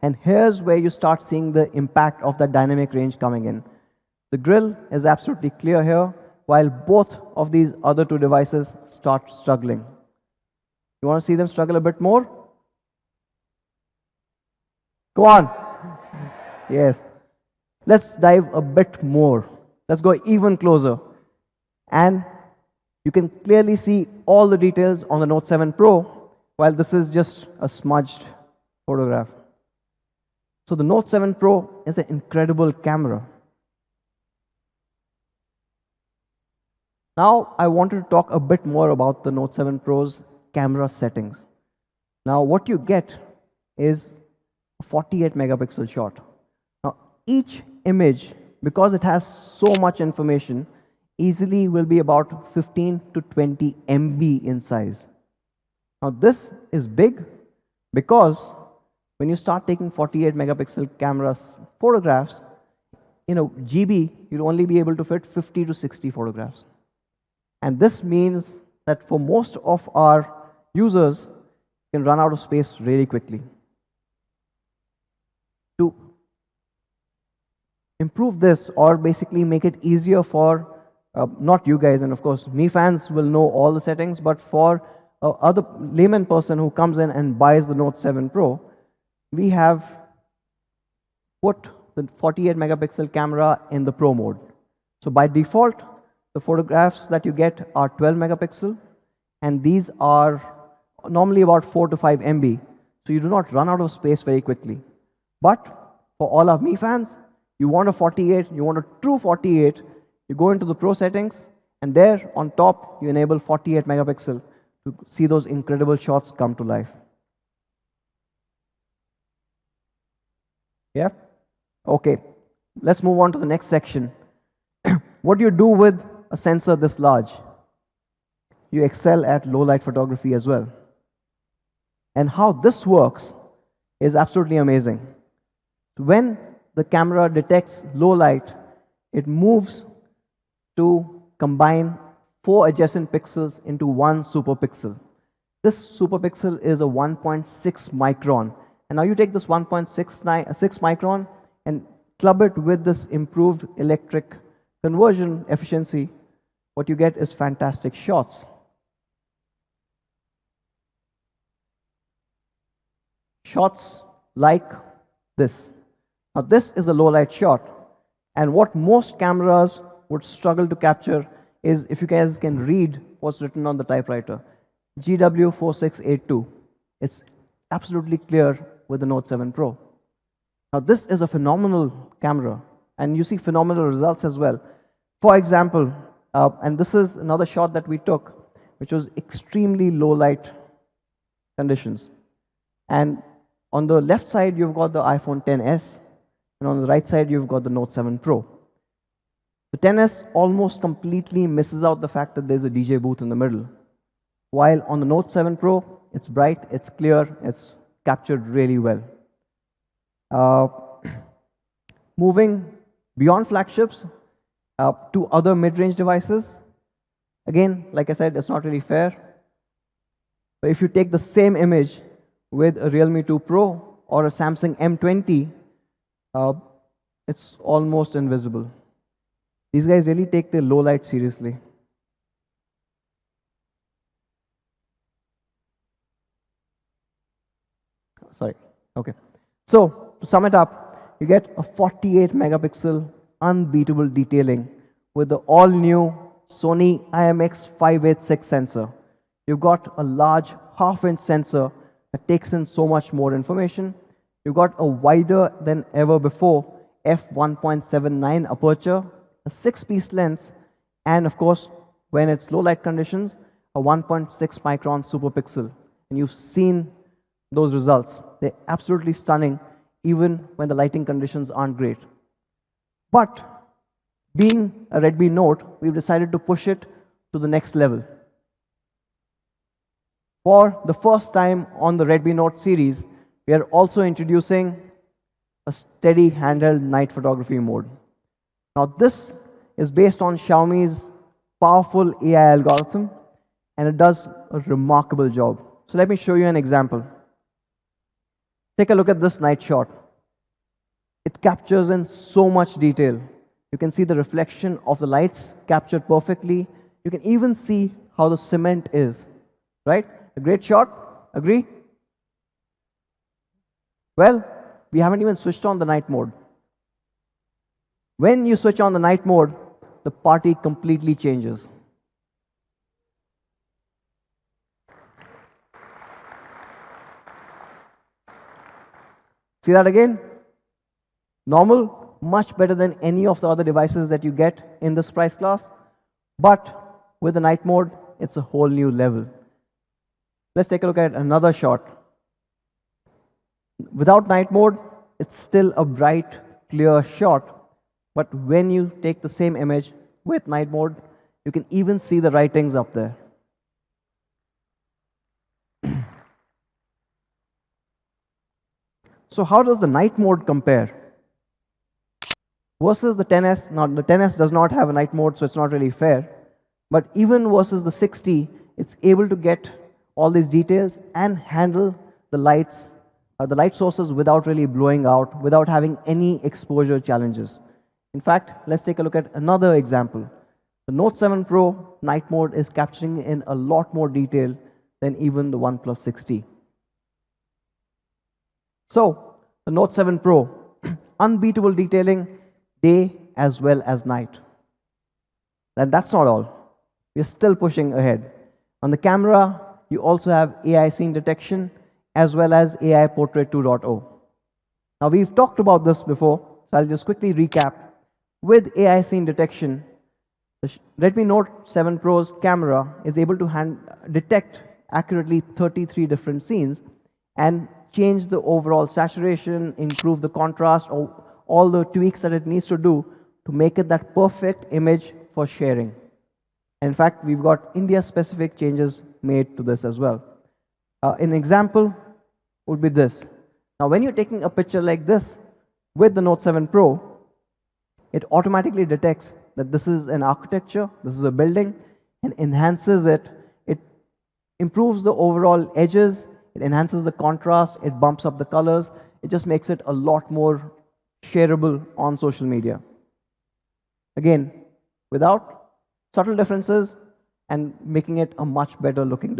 And here's where you start seeing the impact of that dynamic range coming in. The grille is absolutely clear here, while both of these other two devices start struggling. You want to see them struggle a bit more? Go on. Yes. Let's dive a bit more. Let's go even closer. And you can clearly see all the details on the Note 7 Pro, while this is just a smudged photograph. So the Note 7 Pro is an incredible camera. Now I wanted to talk a bit more about the Note 7 Pro's camera settings. Now what you get is a 48 megapixel shot. Now each image, because it has so much information, easily will be about 15 to 20 MB in size. Now this is big because when you start taking 48 megapixel cameras photographs, in a GB, you'll only be able to fit 50 to 60 photographs. And this means that for most of our users, you can run out of space really quickly. To improve this, or basically make it easier for, not you guys, and of course, me fans will know all the settings, but for other layman person who comes in and buys the Note 7 Pro, we have put the 48 megapixel camera in the Pro mode. So by default, the photographs that you get are 12 megapixel, and these are normally about 4 to 5 MB, so you do not run out of space very quickly. But for all of me fans, you want a 48, you want a true 48, you go into the Pro settings, and there on top, you enable 48 megapixel to see those incredible shots come to life. Yeah? Okay, let's move on to the next section. What do you do with a sensor this large? You excel at low light photography as well. And how this works is absolutely amazing. When the camera detects low light, it moves to combine 4 adjacent pixels into one superpixel. This superpixel is a 1.6 micron. And now you take this 1.6 micron and club it with this improved electric conversion efficiency. What you get is fantastic shots. Shots like this. Now this is a low light shot, and what most cameras would struggle to capture is, if you guys can read what's written on the typewriter, GW4682. It's absolutely clear with the Note 7 Pro. Now this is a phenomenal camera, and you see phenomenal results as well. For example, and this is another shot that we took, which was extremely low light conditions. And on the left side, you've got the iPhone XS, and on the right side, you've got the Note 7 Pro. The XS almost completely misses out the fact that there's a DJ booth in the middle. While on the Note 7 Pro, it's bright, it's clear, it's captured really well. Moving beyond flagships to other mid-range devices. Again, like I said, it's not really fair. But if you take the same image with a Realme 2 Pro or a Samsung M20, it's almost invisible. These guys really take their low light seriously. Sorry, okay. So, to sum it up, you get a 48 megapixel unbeatable detailing with the all-new Sony IMX586 sensor. You've got a large half-inch sensor that takes in so much more information. You've got a wider than ever before f1.79 aperture, a 6-piece lens, and of course, when it's low light conditions, a 1.6 micron superpixel. And you've seen those results. They're absolutely stunning, even when the lighting conditions aren't great. But being a Redmi Note, we've decided to push it to the next level. For the first time on the Redmi Note series, we are also introducing a steady handheld night photography mode. Now this is based on Xiaomi's powerful AI algorithm, and it does a remarkable job. So let me show you an example. Take a look at this night shot. It captures in so much detail. You can see the reflection of the lights captured perfectly. You can even see how the cement is, right? A great shot, agree? Well, we haven't even switched on the night mode. When you switch on the night mode, the party completely changes. See that again? Normal, much better than any of the other devices that you get in this price class. But with the night mode, it's a whole new level. Let's take a look at another shot. Without night mode, it's still a bright, clear shot. But when you take the same image with night mode, you can even see the writings up there. So how does the night mode compare? Versus the XS, now the XS does not have a night mode, so it's not really fair. But even versus the 60, it's able to get all these details and handle the light sources without really blowing out, without having any exposure challenges. In fact, let's take a look at another example. The Note 7 Pro night mode is capturing in a lot more detail than even the OnePlus 6T. So, the Note 7 Pro, unbeatable detailing day as well as night. And that's not all. We're still pushing ahead. On the camera, you also have AI scene detection as well as AI Portrait 2.0. Now, we've talked about this before, so I'll just quickly recap. With AI scene detection, the Redmi Note 7 Pro's camera is able to detect accurately 33 different scenes and change the overall saturation, improve the contrast, or all the tweaks that it needs to do to make it that perfect image for sharing. In fact, we've got India-specific changes made to this as well. An example would be this. Now, when you're taking a picture like this with the Note 7 Pro, it automatically detects that this is an architecture, this is a building, and enhances it. It improves the overall edges, it enhances the contrast, it bumps up the colors, it just makes it a lot more shareable on social media. Again, without subtle differences and making it a much better looking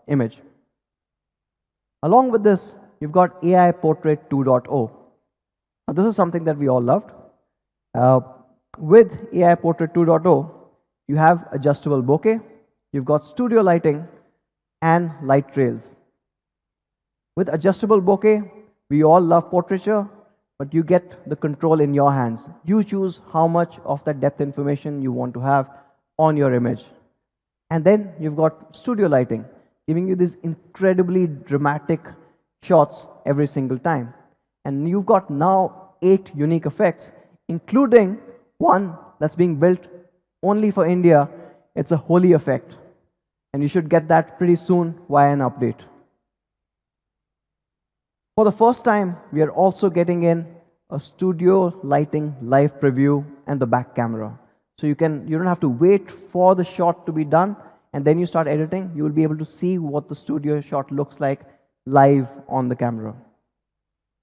image. Along with this, you've got AI Portrait 2.0. Now, this is something that we all loved. With AI Portrait 2.0, you have adjustable bokeh, you've got studio lighting, and light trails. With adjustable bokeh, we all love portraiture, but you get the control in your hands. You choose how much of that depth information you want to have on your image. And then you've got studio lighting, giving you these incredibly dramatic shots every single time. And you've got now 8 unique effects, including one that's being built only for India. It's a holy effect. And you should get that pretty soon via an update. For the first time, we are also getting in a studio lighting live preview and the back camera. So you don't have to wait for the shot to be done and then you start editing. You will be able to see what the studio shot looks like live on the camera.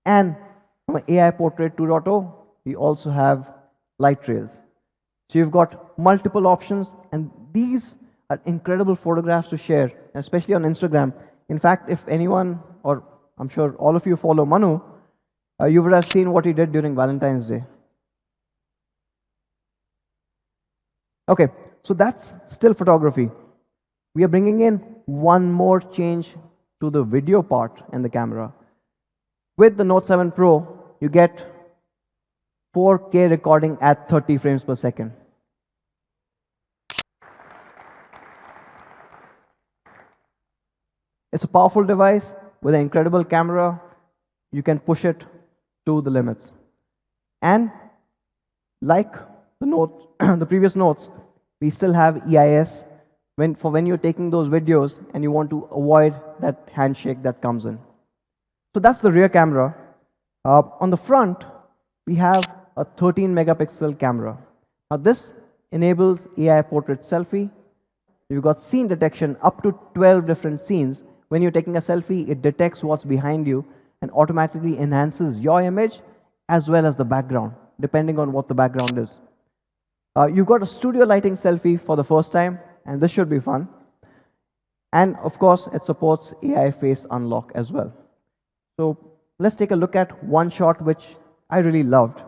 And from AI Portrait 2.0, we also have light trails. So you've got multiple options, and these are incredible photographs to share, especially on Instagram. In fact, if anyone, or I'm sure all of you follow Manu, you would have seen what he did during Valentine's Day. Okay, so that's still photography. We are bringing in one more change to the video part in the camera. With the Note 7 Pro, you get 4K recording at 30 frames per second. It's a powerful device with an incredible camera. You can push it to the limits. And like the previous notes, we still have EIS when you're taking those videos and you want to avoid that handshake that comes in. So that's the rear camera. On the front, we have a 13 megapixel camera. Now this enables AI portrait selfie. You've got scene detection up to 12 different scenes. When you're taking a selfie, it detects what's behind you and automatically enhances your image as well as the background, depending on what the background is. You've got a studio lighting selfie for the first time, and this should be fun. And of course, it supports AI face unlock as well. So let's take a look at one shot which I really loved.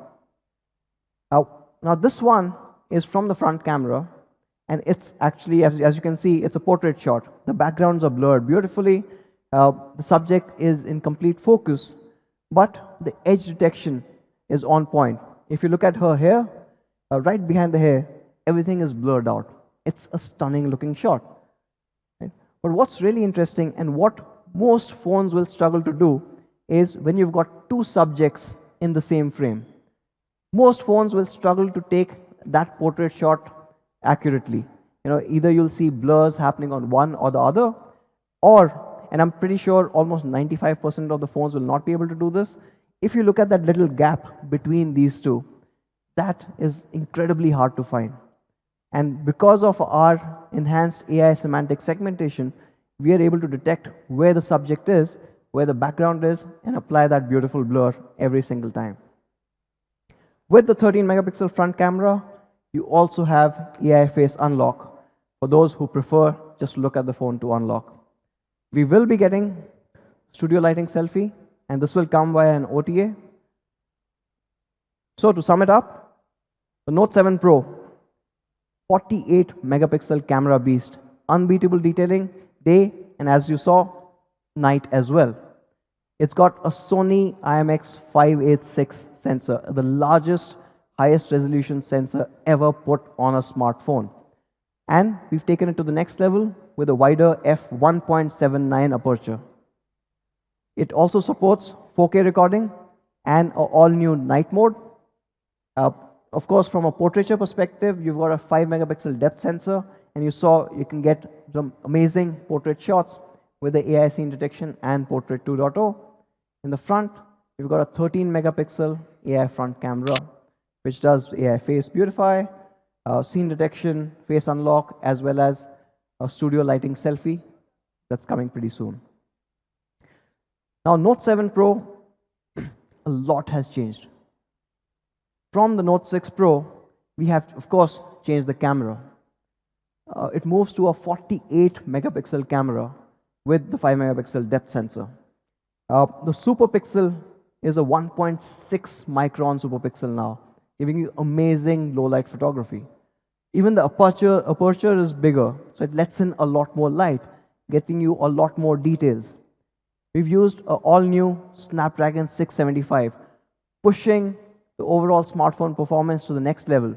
Now this one is from the front camera, and it's actually, as you can see, it's a portrait shot. The backgrounds are blurred beautifully. The subject is in complete focus, but the edge detection is on point. If you look at her hair, right behind the hair, everything is blurred out. It's a stunning looking shot. Right? But what's really interesting, and what most phones will struggle to do, is when you've got two subjects in the same frame. Most phones will struggle to take that portrait shot accurately. Either you'll see blurs happening on one or the other, or, and I'm pretty sure almost 95% of the phones will not be able to do this, if you look at that little gap between these two, that is incredibly hard to find. And because of our enhanced AI semantic segmentation, we are able to detect where the subject is, where the background is, and apply that beautiful blur every single time. With the 13 megapixel front camera, you also have AI face unlock for those who prefer just look at the phone to unlock. We will be getting studio lighting selfie, and this will come via an OTA. So to sum it up, the Note 7 Pro, 48 megapixel camera beast, unbeatable detailing, day and as you saw, night as well. It's got a Sony IMX586 sensor, the largest, highest resolution sensor ever put on a smartphone. And we've taken it to the next level with a wider f1.79 aperture. It also supports 4K recording and an all-new night mode. Of course, from a portraiture perspective, you've got a 5 megapixel depth sensor, and you saw you can get some amazing portrait shots with the AI scene detection and Portrait 2.0. In the front, you've got a 13 megapixel AI front camera, which does AI face beautify, scene detection, face unlock, as well as a studio lighting selfie that's coming pretty soon. Now, Note 7 Pro, a lot has changed. From the Note 6 Pro, we have, of course, changed the camera. It moves to a 48 megapixel camera with the 5 megapixel depth sensor. The super pixel is a 1.6 micron super pixel now, giving you amazing low light photography. Even the aperture is bigger, so it lets in a lot more light, getting you a lot more details. We've used an all-new Snapdragon 675, pushing the overall smartphone performance to the next level.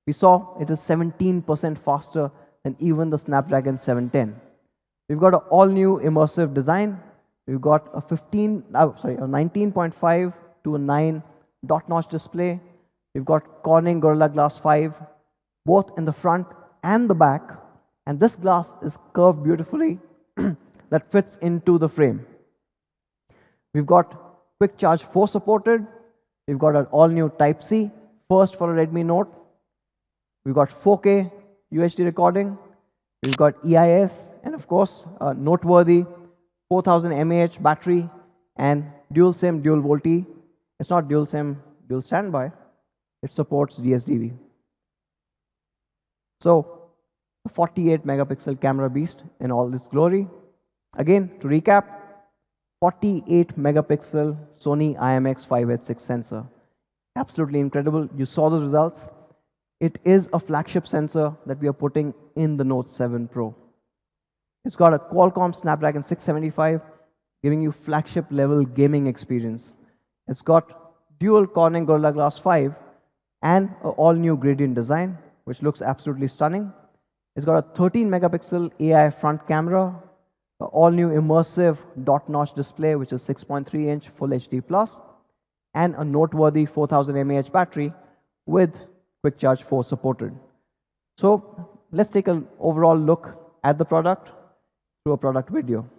We saw it is 17% faster than even the Snapdragon 710. We've got an all-new immersive design. We've got a 19.5 to a 9 dot notch display. We've got Corning Gorilla Glass 5, both in the front and the back. And this glass is curved beautifully that fits into the frame. We've got Quick Charge 4 supported. We've got an all-new Type-C, first for a Redmi Note. We've got 4K UHD recording. We've got EIS, and of course, a noteworthy 4000 mAh battery and dual SIM, dual VoLTE. It's not dual SIM, dual standby. It supports DSDV. So, a 48 megapixel camera beast in all its glory. Again, to recap, 48 megapixel Sony IMX586 sensor. Absolutely incredible. You saw the results. It is a flagship sensor that we are putting in the Note 7 Pro. It's got a Qualcomm Snapdragon 675, giving you flagship level gaming experience. It's got dual Corning Gorilla Glass 5 and an all-new gradient design, which looks absolutely stunning. It's got a 13 megapixel AI front camera, an all-new immersive dot notch display, which is 6.3 inch Full HD Plus, and a noteworthy 4000 mAh battery with Quick Charge 4 supported. So let's take an overall look at the product through a product video.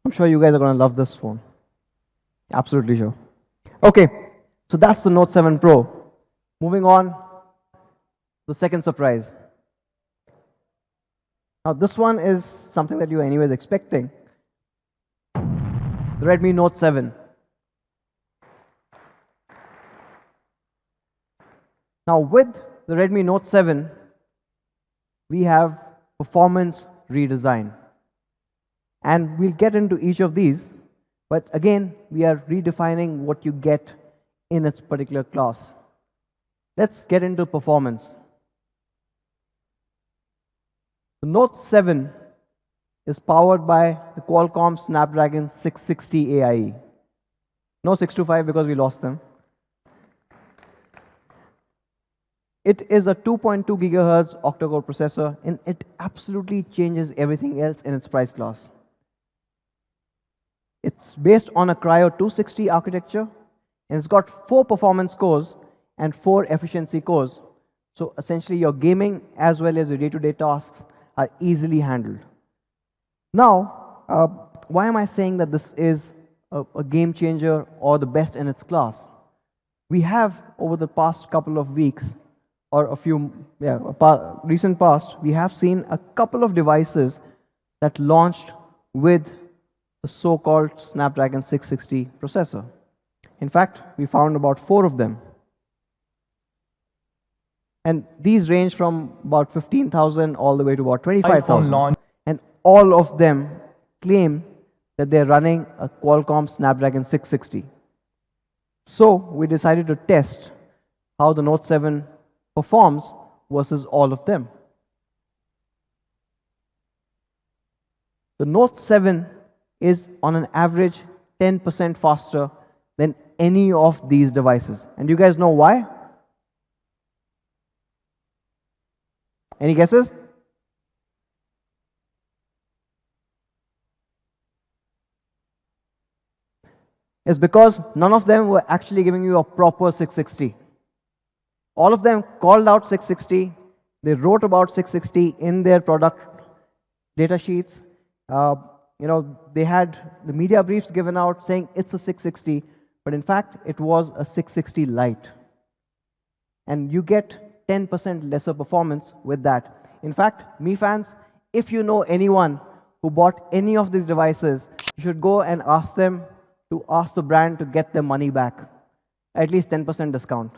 I'm sure you guys are going to love this phone. Absolutely sure. Okay, so that's the Note 7 Pro. Moving on, the second surprise. Now this one is something that you were anyways expecting. The Redmi Note 7. Now with the Redmi Note 7, we have performance redesign. And we'll get into each of these, but again, we are redefining what you get in its particular class. Let's get into performance. The Note 7 is powered by the Qualcomm Snapdragon 660 AIE. No 625 because we lost them. It is a 2.2 gigahertz octa-core processor, and it absolutely changes everything else in its price class. It's based on a Cryo 260 architecture, and it's got 4 performance cores and 4 efficiency cores. So essentially, your gaming as well as your day-to-day tasks are easily handled. Now, why am I saying that this is a game changer or the best in its class? We have, over the past couple of weeks, or recent past, we have seen a couple of devices that launched with the so-called Snapdragon 660 processor. In fact, we found about 4 of them. And these range from about 15,000 all the way to about 25,000. And all of them claim that they're running a Qualcomm Snapdragon 660. So we decided to test how the Note 7 performs versus all of them. The Note 7 is on an average 10% faster than any of these devices. And you guys know why? Any guesses? It's because none of them were actually giving you a proper 660. All of them called out 660. They wrote about 660 in their product data sheets. They had the media briefs given out saying it's a 660, but in fact, it was a 660 Lite. And you get 10% lesser performance with that. In fact, Mi fans, if you know anyone who bought any of these devices, you should go and ask them to ask the brand to get their money back, at least 10% discount.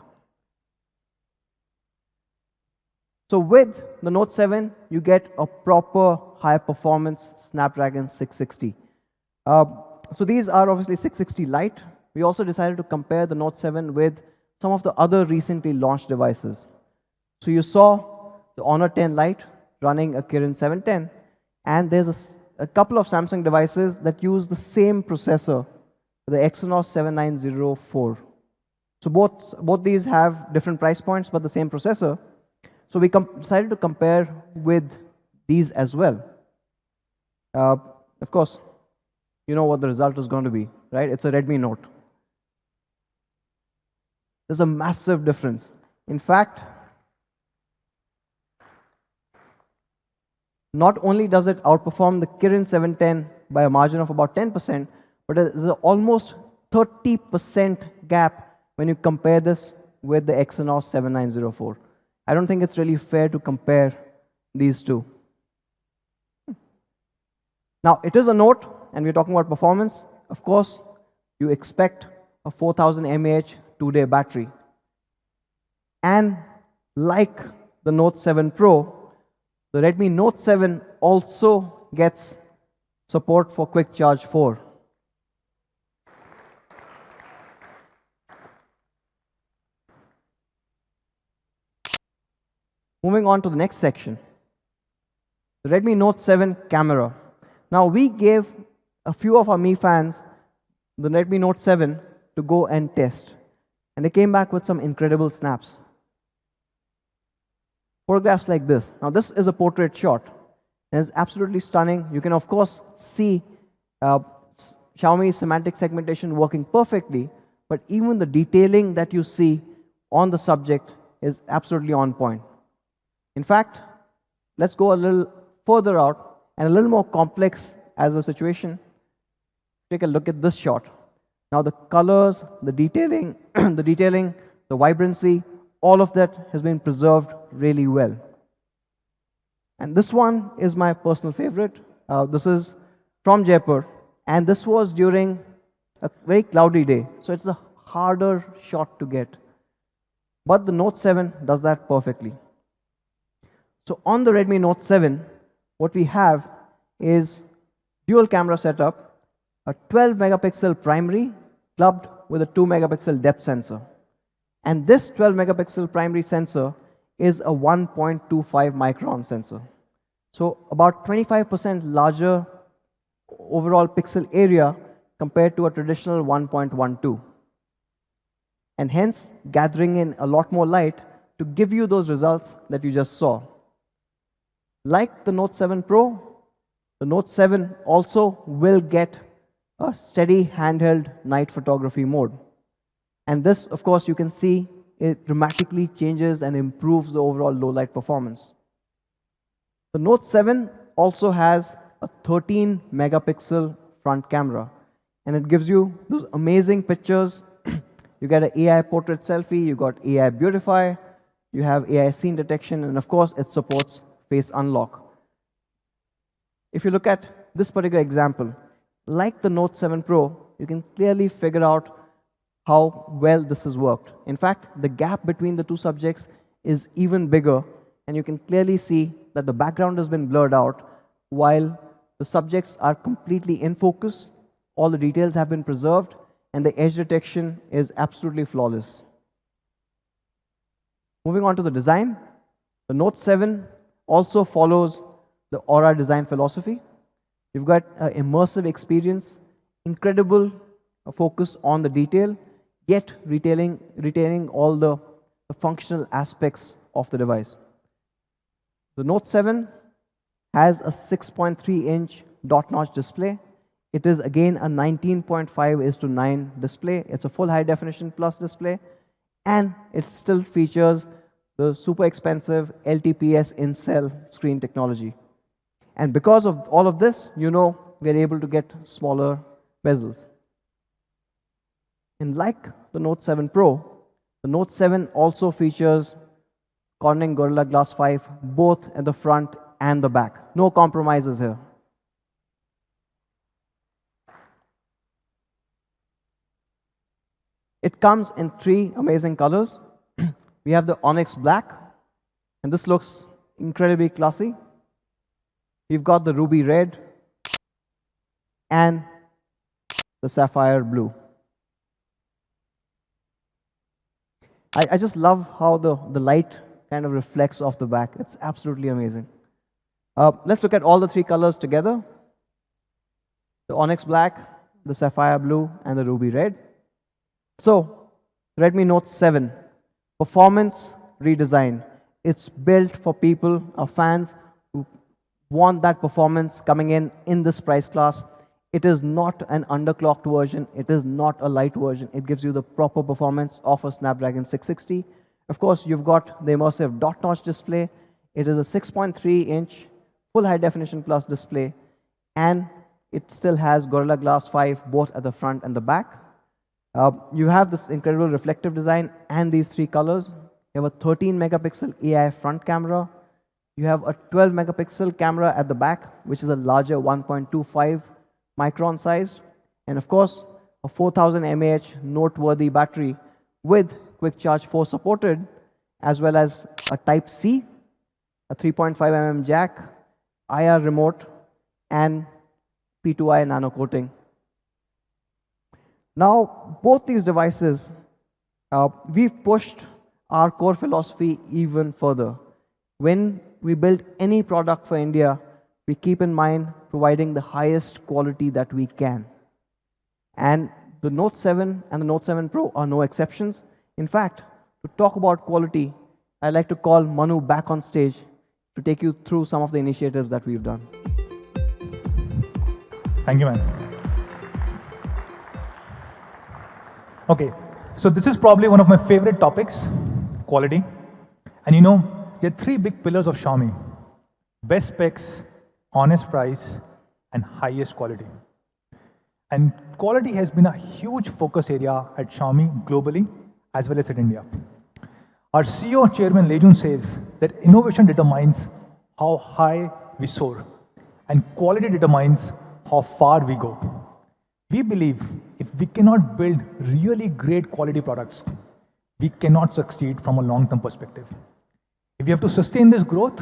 So with the Note 7, you get a proper high-performance Snapdragon 660. So these are obviously 660 Lite. We also decided to compare the Note 7 with some of the other recently launched devices. So you saw the Honor 10 Lite running a Kirin 710, and there's a couple of Samsung devices that use the same processor, the Exynos 7904. So both these have different price points, but the same processor. So we decided to compare with these as well. Of course, you know what the result is going to be, right? It's a Redmi Note. There's a massive difference. In fact, not only does it outperform the Kirin 710 by a margin of about 10%, but there's an almost 30% gap when you compare this with the Exynos 7904. I don't think it's really fair to compare these two. Now, it is a Note, and we're talking about performance. Of course, you expect a 4000 mAh 2-day battery. And like the Note 7 Pro, the Redmi Note 7 also gets support for Quick Charge 4. Moving on to the next section, the Redmi Note 7 camera. Now, we gave a few of our Mi fans the Redmi Note 7 to go and test, and they came back with some incredible snaps. Photographs like this. Now, this is a portrait shot, and it's absolutely stunning. You can, of course, see Xiaomi's semantic segmentation working perfectly, but even the detailing that you see on the subject is absolutely on point. In fact, let's go a little further out and a little more complex as a situation. Take a look at this shot. Now the colors, the detailing, the vibrancy, all of that has been preserved really well. And this one is my personal favorite. This is from Jaipur, and this was during a very cloudy day, so it's a harder shot to get. But the Note 7 does that perfectly. So on the Redmi Note 7, what we have is dual camera setup, a 12 megapixel primary clubbed with a 2 megapixel depth sensor. And this 12 megapixel primary sensor is a 1.25 micron sensor. So about 25% larger overall pixel area compared to a traditional 1.12. And hence gathering in a lot more light to give you those results that you just saw. Like the Note 7 Pro, the Note 7 also will get a steady handheld night photography mode. And this, of course, you can see it dramatically changes and improves the overall low light performance. The Note 7 also has a 13 megapixel front camera, and it gives you those amazing pictures. You get an AI portrait selfie, you got AI beautify, you have AI scene detection, and of course it supports face unlock. If you look at this particular example, like the Note 7 Pro, you can clearly figure out how well this has worked. In fact, the gap between the two subjects is even bigger, and you can clearly see that the background has been blurred out while the subjects are completely in focus, all the details have been preserved, and the edge detection is absolutely flawless. Moving on to the design, the Note 7 also follows the Aura design philosophy. You've got an immersive experience, incredible focus on the detail, yet retaining all the functional aspects of the device. The Note 7 has a 6.3-inch dot-notch display. It is again a 19.5:9 display. It's a full high-definition plus display, and it still features the super expensive LTPS in-cell screen technology. And because of all of this, we're able to get smaller bezels. And like the Note 7 Pro, the Note 7 also features Corning Gorilla Glass 5 both at the front and the back. No compromises here. It comes in 3 amazing colors. We have the Onyx Black, and this looks incredibly classy. We've got the Ruby Red and the Sapphire Blue. I just love how the light kind of reflects off the back. It's absolutely amazing. Let's look at all the 3 colors together. The Onyx Black, the Sapphire Blue, and the Ruby Red. So, Redmi Note 7, performance redesign. It's built for people, our fans, who want that performance coming in this price class. It is not an underclocked version. It is not a light version. It gives you the proper performance of a Snapdragon 660. Of course, you've got the immersive dot-notch display. It is a 6.3-inch full high-definition plus display, and it still has Gorilla Glass 5 both at the front and the back. You have this incredible reflective design and these 3 colors. You have a 13 megapixel AI front camera. You have a 12 megapixel camera at the back, which is a larger 1.25 micron size. And of course, a 4000 mAh noteworthy battery with Quick Charge 4 supported, as well as a Type-C, a 3.5 mm jack, IR remote, and P2I nano coating. Now, both these devices, we've pushed our core philosophy even further. When we build any product for India, we keep in mind providing the highest quality that we can. And the Note 7 and the Note 7 Pro are no exceptions. In fact, to talk about quality, I'd like to call Manu back on stage to take you through some of the initiatives that we've done. Thank you, man. Okay, so this is probably one of my favorite topics, quality. And there are 3 big pillars of Xiaomi: best specs, honest price, and highest quality. And quality has been a huge focus area at Xiaomi globally as well as at India. Our CEO Chairman Lejun says that innovation determines how high we soar and quality determines how far we go. We believe if we cannot build really great quality products, we cannot succeed from a long-term perspective. If we have to sustain this growth,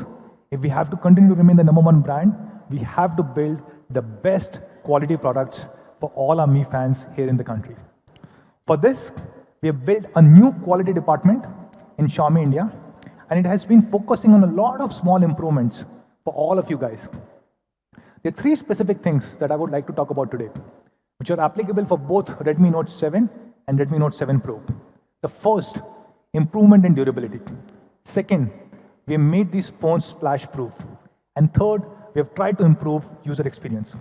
if we have to continue to remain the #1 brand, we have to build the best quality products for all our Mi fans here in the country. For this, we have built a new quality department in Xiaomi India, and it has been focusing on a lot of small improvements for all of you guys. There are 3 specific things that I would like to talk about today, which are applicable for both Redmi Note 7 and Redmi Note 7 Pro. The first, improvement in durability. Second, we have made these phones splash-proof. And third, we have tried to improve user experience.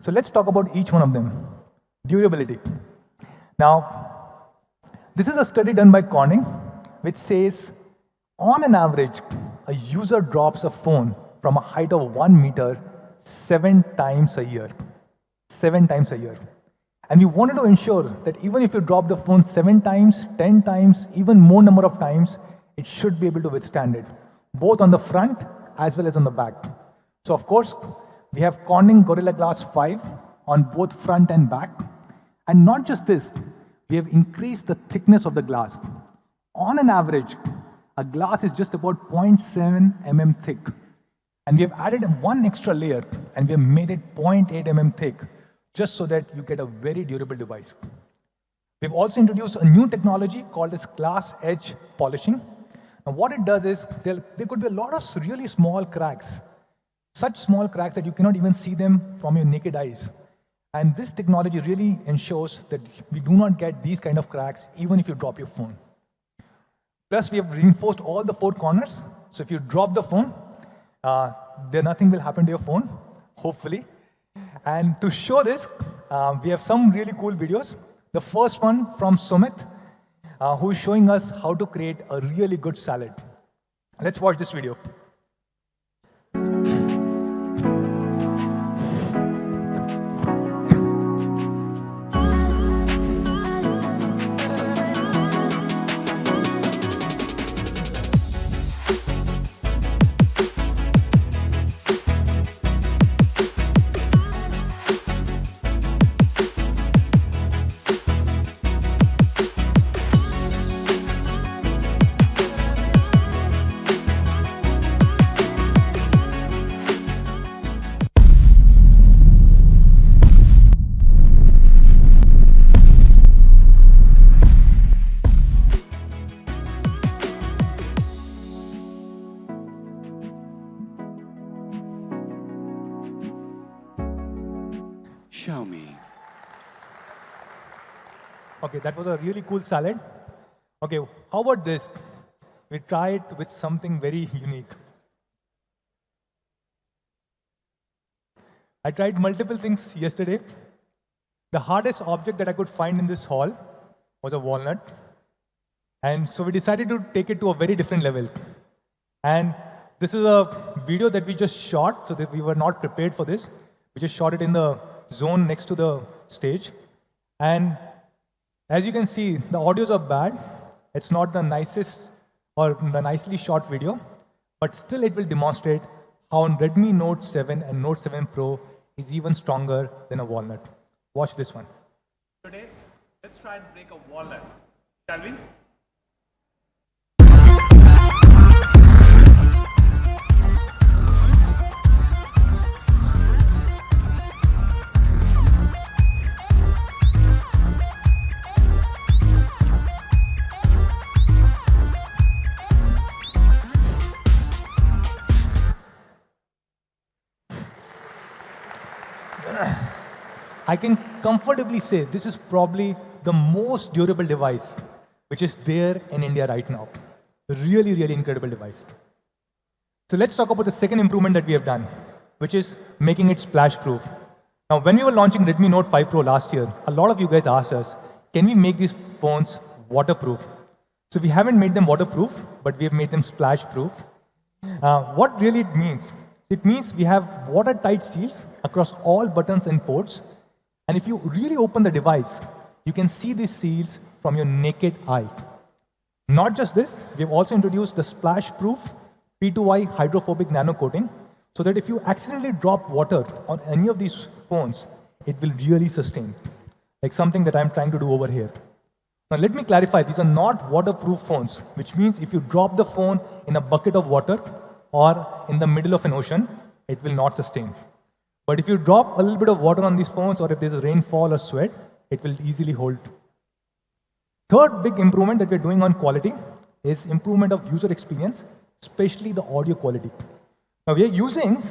So let's talk about each one of them. Durability. Now, this is a study done by Corning, which says, on an average, a user drops a phone from a height of 1 meter 7 times a year. 7 times a year. And we wanted to ensure that even if you drop the phone 7 times, 10 times, even more number of times, it should be able to withstand it, both on the front as well as on the back. So of course, we have Corning Gorilla Glass 5 on both front and back. And not just this, we have increased the thickness of the glass. On an average, a glass is just about 0.7 mm thick. And we have added 1 extra layer and we have made it 0.8 mm thick, just so that you get a very durable device. We've also introduced a new technology called as glass edge polishing. And what it does is, there could be a lot of really small cracks, such small cracks that you cannot even see them from your naked eyes. And this technology really ensures that we do not get these kind of cracks even if you drop your phone. Plus, we have reinforced all the 4 corners. So if you drop the phone, nothing will happen to your phone, hopefully. And to show this, we have some really cool videos. The first one from Sumit, who is showing us how to create a really good salad. Let's watch this video. Xiaomi. Okay, that was a really cool salad. Okay, how about this? We try it with something very unique. I tried multiple things yesterday. The hardest object that I could find in this hall was a walnut. And so we decided to take it to a very different level. And this is a video that we just shot, so that we were not prepared for this. We just shot it in the zone next to the stage. And as you can see, the audios are bad. It's not the nicest or the nicely shot video, but still it will demonstrate how Redmi Note 7 and Note 7 Pro is even stronger than a walnut. Watch this one. Today, let's try and break a walnut, shall we? I can comfortably say this is probably the most durable device which is there in India right now. Really, really incredible device. So let's talk about the second improvement that we have done, which is making it splash-proof. Now, when we were launching Redmi Note 5 Pro last year, a lot of you guys asked us, can we make these phones waterproof? So we haven't made them waterproof, but we have made them splash-proof. What really it means? It means we have watertight seals across all buttons and ports, And if you really open the device, you can see these seals from your naked eye. Not just this, we've also introduced the splash-proof P2I hydrophobic nano coating, so that if you accidentally drop water on any of these phones, it will really sustain, like something that I'm trying to do over here. Now let me clarify, these are not waterproof phones, which means if you drop the phone in a bucket of water or in the middle of an ocean, it will not sustain. But if you drop a little bit of water on these phones, or if there's a rainfall or sweat, it will easily hold. Third big improvement that we're doing on quality is improvement of user experience, especially the audio quality. Now we are using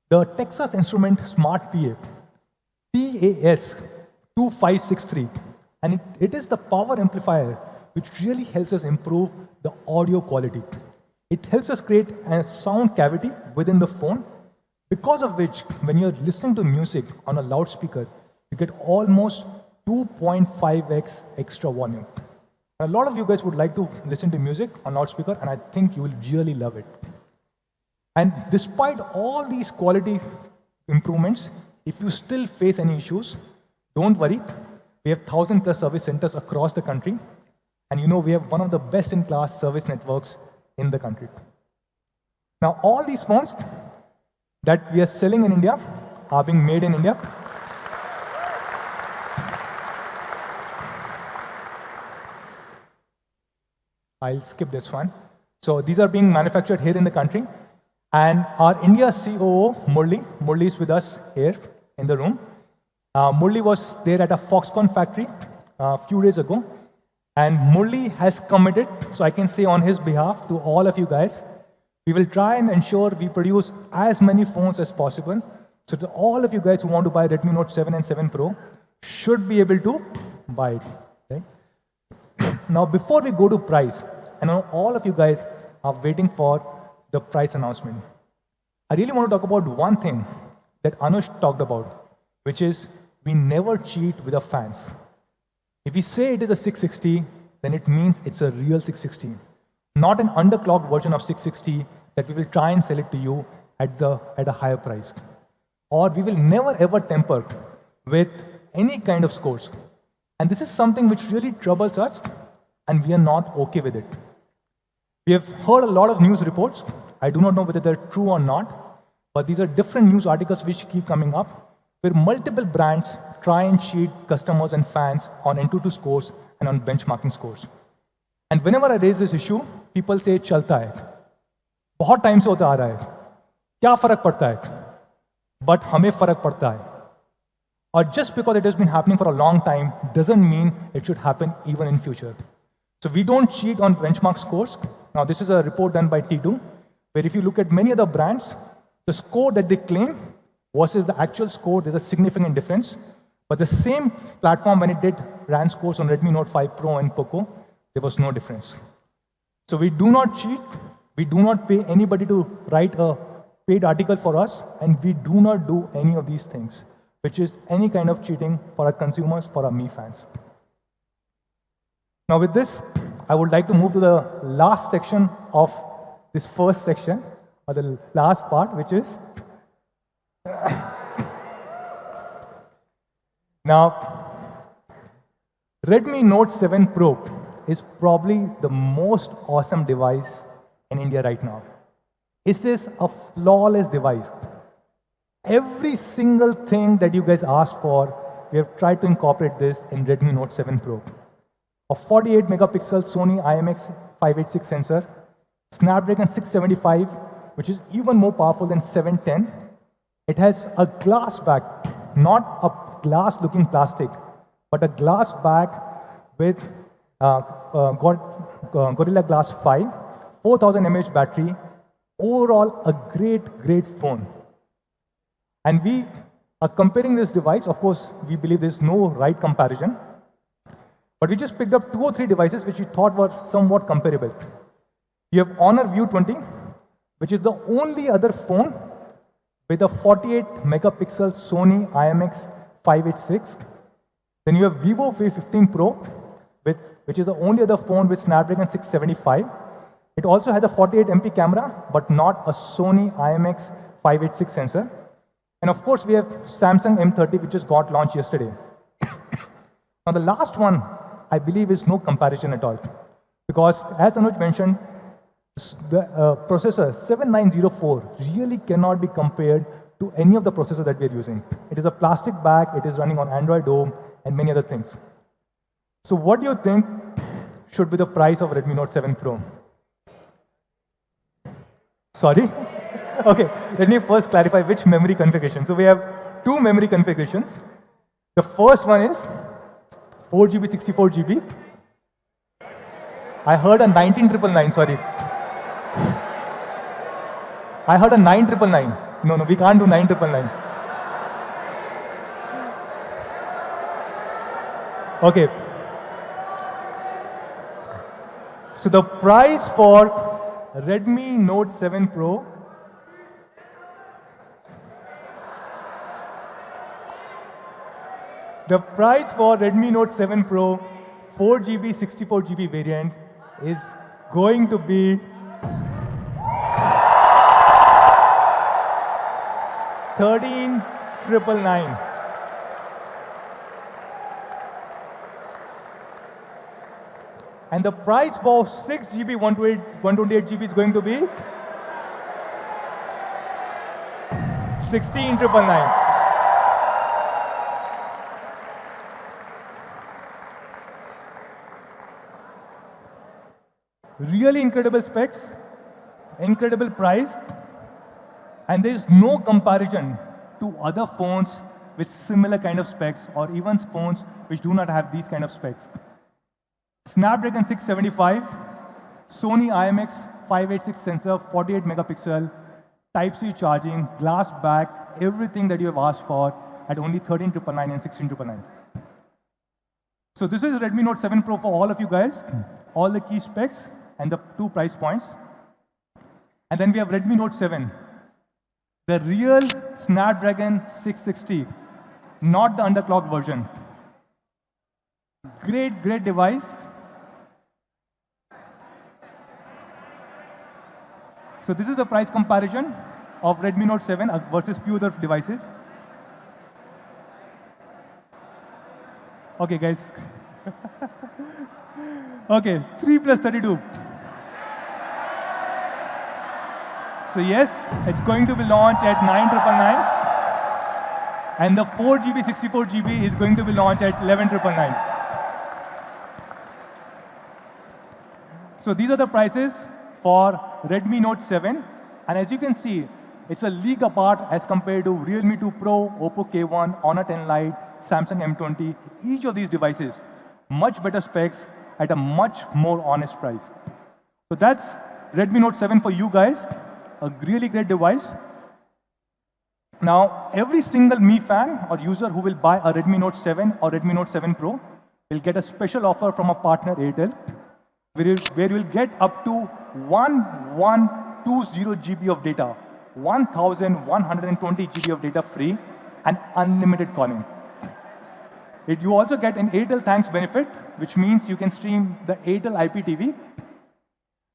the Texas Instrument Smart PA, TAS2563, and it is the power amplifier which really helps us improve the audio quality. It helps us create a sound cavity within the phone, because of which, when you're listening to music on a loudspeaker, you get almost 2.5x extra volume. A lot of you guys would like to listen to music on loudspeaker, and I think you will really love it. And despite all these quality improvements, if you still face any issues, don't worry. We have 1,000+ service centers across the country, and you know we have one of the best-in-class service networks in the country. Now, all these phones that we are selling in India are being made in India. I'll skip this one. So these are being manufactured here in the country. And our India COO, Murli is with us here in the room. Murli was there at a Foxconn factory a few days ago. And Murli has committed, so I can say on his behalf to all of you guys, we will try and ensure we produce as many phones as possible. So to all of you guys who want to buy Redmi Note 7 and 7 Pro should be able to buy it. Okay? Now, before we go to price, I know all of you guys are waiting for the price announcement. I really want to talk about one thing that Anush talked about, which is we never cheat with our fans. If we say it is a 660, then it means it's a real 660, not an underclocked version of 660 that we will try and sell it to you at a higher price. Or we will never ever tamper with any kind of scores. And this is something which really troubles us, and we are not okay with it. We have heard a lot of news reports. I do not know whether they're true or not, but these are different news articles which keep coming up, where multiple brands try and cheat customers and fans on Antutu scores and on benchmarking scores. And whenever I raise this issue, people say, "Chalta hai. बहुत time से होता आ रहा है. क्या फर्क पड़ता है?" But हमें फर्क पड़ता है. Or just because it has been happening for a long time doesn't mean it should happen even in future. So we don't cheat on benchmark scores. Now this is a report done by T2, where if you look at many other brands, the score that they claim versus the actual score, there's a significant difference. But the same platform, when it ran scores on Redmi Note 5 Pro and Poco, there was no difference. So we do not cheat. We do not pay anybody to write a paid article for us, and we do not do any of these things, which is any kind of cheating for our consumers, for our Mi fans. Now with this, I would like to move to the last section of this first section, or the last part, which is now, Redmi Note 7 Pro is probably the most awesome device in India right now. It is a flawless device. Every single thing that you guys asked for, we have tried to incorporate this in Redmi Note 7 Pro. A 48 megapixel Sony IMX586 sensor, Snapdragon 675, which is even more powerful than 710. It has a glass back, not a glass-looking plastic, but a glass back with Gorilla Glass 5, 4000 mAh battery. Overall, a great phone. And we are comparing this device. Of course, we believe there's no right comparison. But we just picked up 2 or 3 devices which we thought were somewhat comparable. You have Honor View 20, which is the only other phone with a 48 megapixel Sony IMX586. Then you have Vivo V15 Pro, which is the only other phone with Snapdragon 675. It also has a 48 MP camera, but not a Sony IMX586 sensor. And of course, we have Samsung M30, which just got launched yesterday. Now, the last one, I believe, is no comparison at all. Because as Anuj mentioned, the processor 7904 really cannot be compared to any of the processors that we are using. It is a plastic bag, it is running on Android Home, and many other things. So what do you think should be the price of Redmi Note 7 Pro? Sorry? Okay, let me first clarify which memory configuration. So we have two memory configurations. The first one is 4GB, 64GB. I heard a 19999, sorry. I heard a 9999. No, we can't do 9999. Okay. So the price for Redmi Note 7 Pro the price for Redmi Note 7 Pro 4GB, 64GB variant is going to be 13,999. And the price for 6GB, 128GB is going to be 16,999. Really incredible specs, incredible price, and there is no comparison to other phones with similar kind of specs or even phones which do not have these kind of specs. Snapdragon 675, Sony IMX 586 sensor, 48 megapixel, Type-C charging, glass back, everything that you have asked for at only 13,999 and 16,999. So this is Redmi Note 7 Pro for all of you guys, all the key specs and the two price points. And then we have Redmi Note 7, the real Snapdragon 660, not the underclocked version. Great, great device. So this is the price comparison of Redmi Note 7 versus few other devices. Okay, guys. Okay, 3 plus 32. So yes, it's going to be launched at 9,999. And the 4GB, 64GB is going to be launched at 11,999. So these are the prices for Redmi Note 7. And as you can see, it's a league apart as compared to Realme 2 Pro, Oppo K1, Honor 10 Lite, Samsung M20. Each of these devices, much better specs at a much more honest price. So that's Redmi Note 7 for you guys. A really great device. Now, every single Mi fan or user who will buy a Redmi Note 7 or Redmi Note 7 Pro will get a special offer from a partner Airtel, where you will get up to 1120 GB of data, 1120 GB of data free, and unlimited calling. You also get an Airtel Thanks benefit, which means you can stream the Airtel IPTV.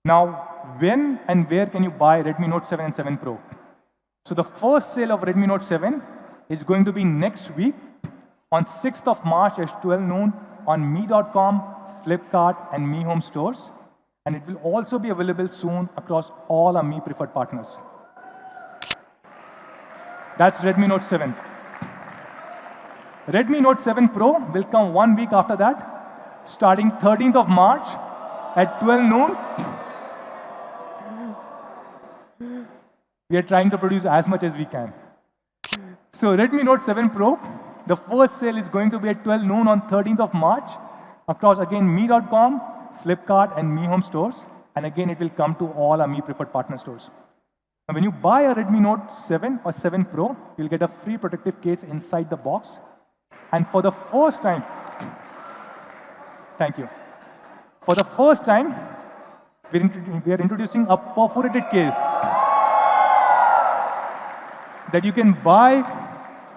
Now, when and where can you buy Redmi Note 7 and 7 Pro? So the first sale of Redmi Note 7 is going to be next week on 6th of March at 12 noon on me.com, Flipkart, and Mi Home stores. And it will also be available soon across all our Mi preferred partners. That's Redmi Note 7. Redmi Note 7 Pro will come 1 week after that, starting 13th of March at 12 noon. We are trying to produce as much as we can. So Redmi Note 7 Pro, the first sale is going to be at 12 noon on 13th of March across, again, me.com, Flipkart, and Mi Home stores. And again, it will come to all our Mi preferred partner stores. Now, when you buy a Redmi Note 7 or 7 Pro, you'll get a free protective case inside the box. And for the first time, thank you. For the first time, we are introducing a perforated case that you can buy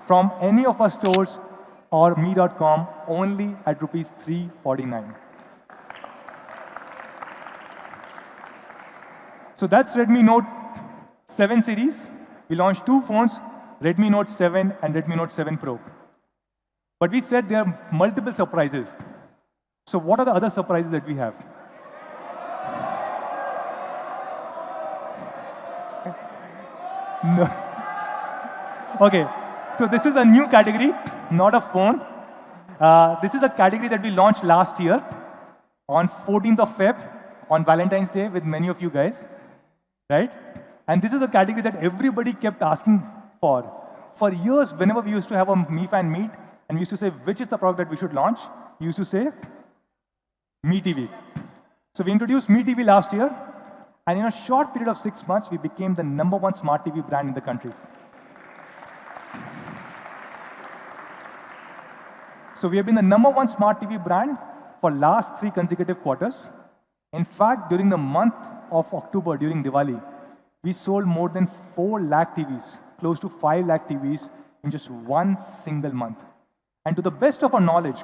from any of our stores or me.com only at rupees 349. So that's Redmi Note 7 series. We launched two phones Redmi Note 7 and Redmi Note 7 Pro. But we said there are multiple surprises. So what are the other surprises that we have? No. Okay, so this is a new category, not a phone. This is a category that we launched last year on 14th of Feb, on Valentine's Day with many of you guys, right? And this is a category that everybody kept asking for. For years, whenever we used to have a Me Fan meet, and we used to say, which is the product that we should launch? We used to say, Me TV. So we introduced Me TV last year, and in a short period of 6 months, we became the #1 smart TV brand in the country. So we have been the #1 smart TV brand for last 3 consecutive quarters. In fact, during the month of October, during Diwali, we sold more than 4 lakh TVs, close to 5 lakh TVs in just one single month. And to the best of our knowledge,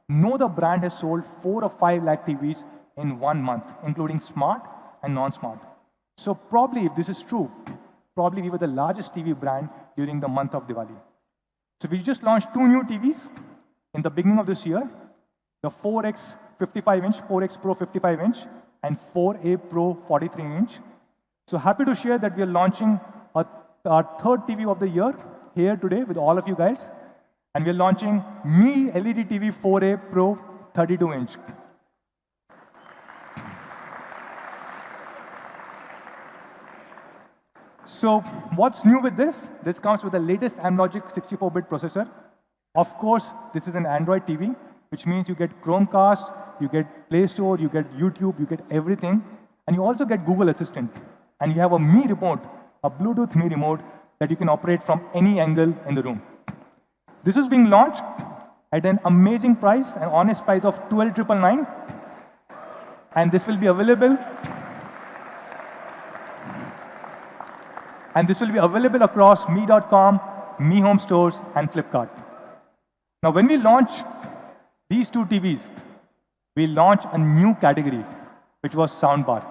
no other brand has sold 4 or 5 lakh TVs in 1 month, including smart and non-smart. So probably, if this is true, probably we were the largest TV brand during the month of Diwali. So we just launched 2 new TVs in the beginning of this year, the 4X 55-inch, 4X Pro 55-inch, and 4A Pro 43-inch. So happy to share that we are launching our 3rd TV of the year here today with all of you guys. And we are launching Mi LED TV 4A Pro 32-inch. So what's new with this? This comes with the latest Amlogic 64-bit processor. Of course, this is an Android TV, which means you get Chromecast, you get Play Store, you get YouTube, you get everything. And you also get Google Assistant. And you have a Mi remote, a Bluetooth Mi remote that you can operate from any angle in the room. This is being launched at an amazing price, an honest price of 12,999. And this will be available. And this will be available across Mi.com, Mi Home Stores, and Flipkart. Now, when we launch these 2 TVs, we launched a new category, which was soundbar.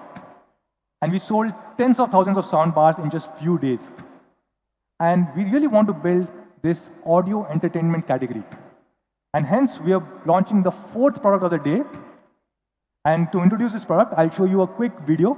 And we sold tens of thousands of soundbars in just few days. And we really want to build this audio entertainment category. And hence, we are launching the 4th product of the day. And to introduce this product, I'll show you a quick video.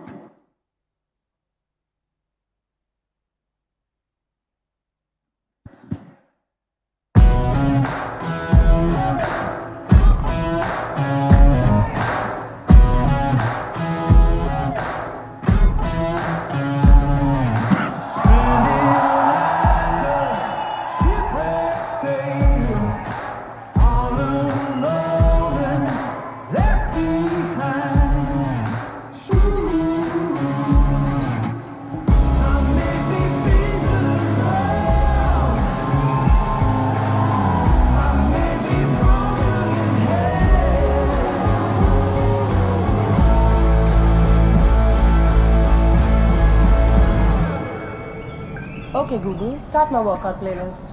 Okay, Google, start my workout playlist.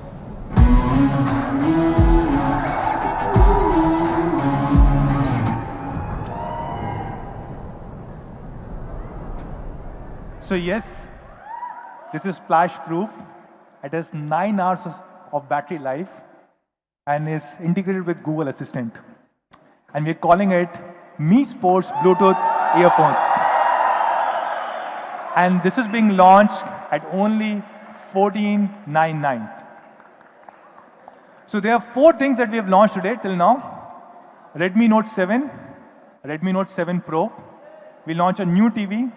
So yes, this is splash-proof. It has 9 hours of battery life and is integrated with Google Assistant. And we're calling it Mi Sports Bluetooth earphones. And this is being launched at only 14,999. So there are 4 things that we have launched today till now. Redmi Note 7, Redmi Note 7 Pro. We launch a new TV,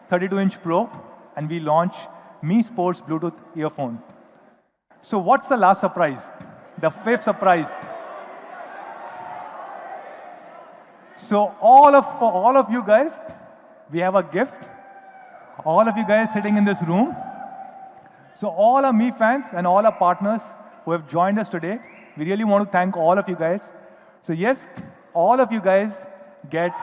32-inch Pro, and we launch Mi Sports Bluetooth earphone. So what's the last surprise? The 5th surprise. So for all of you guys, we have a gift. All of you guys sitting in this room. So all our Mi fans and all our partners who have joined us today, we really want to thank all of you guys. So yes, all of you guys get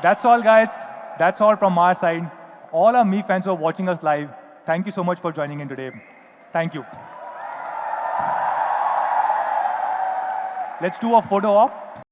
That's all, guys. That's all from our side. all our Me fans who are watching us live, thank you so much for joining in today. Thank you. Let's do a photo op.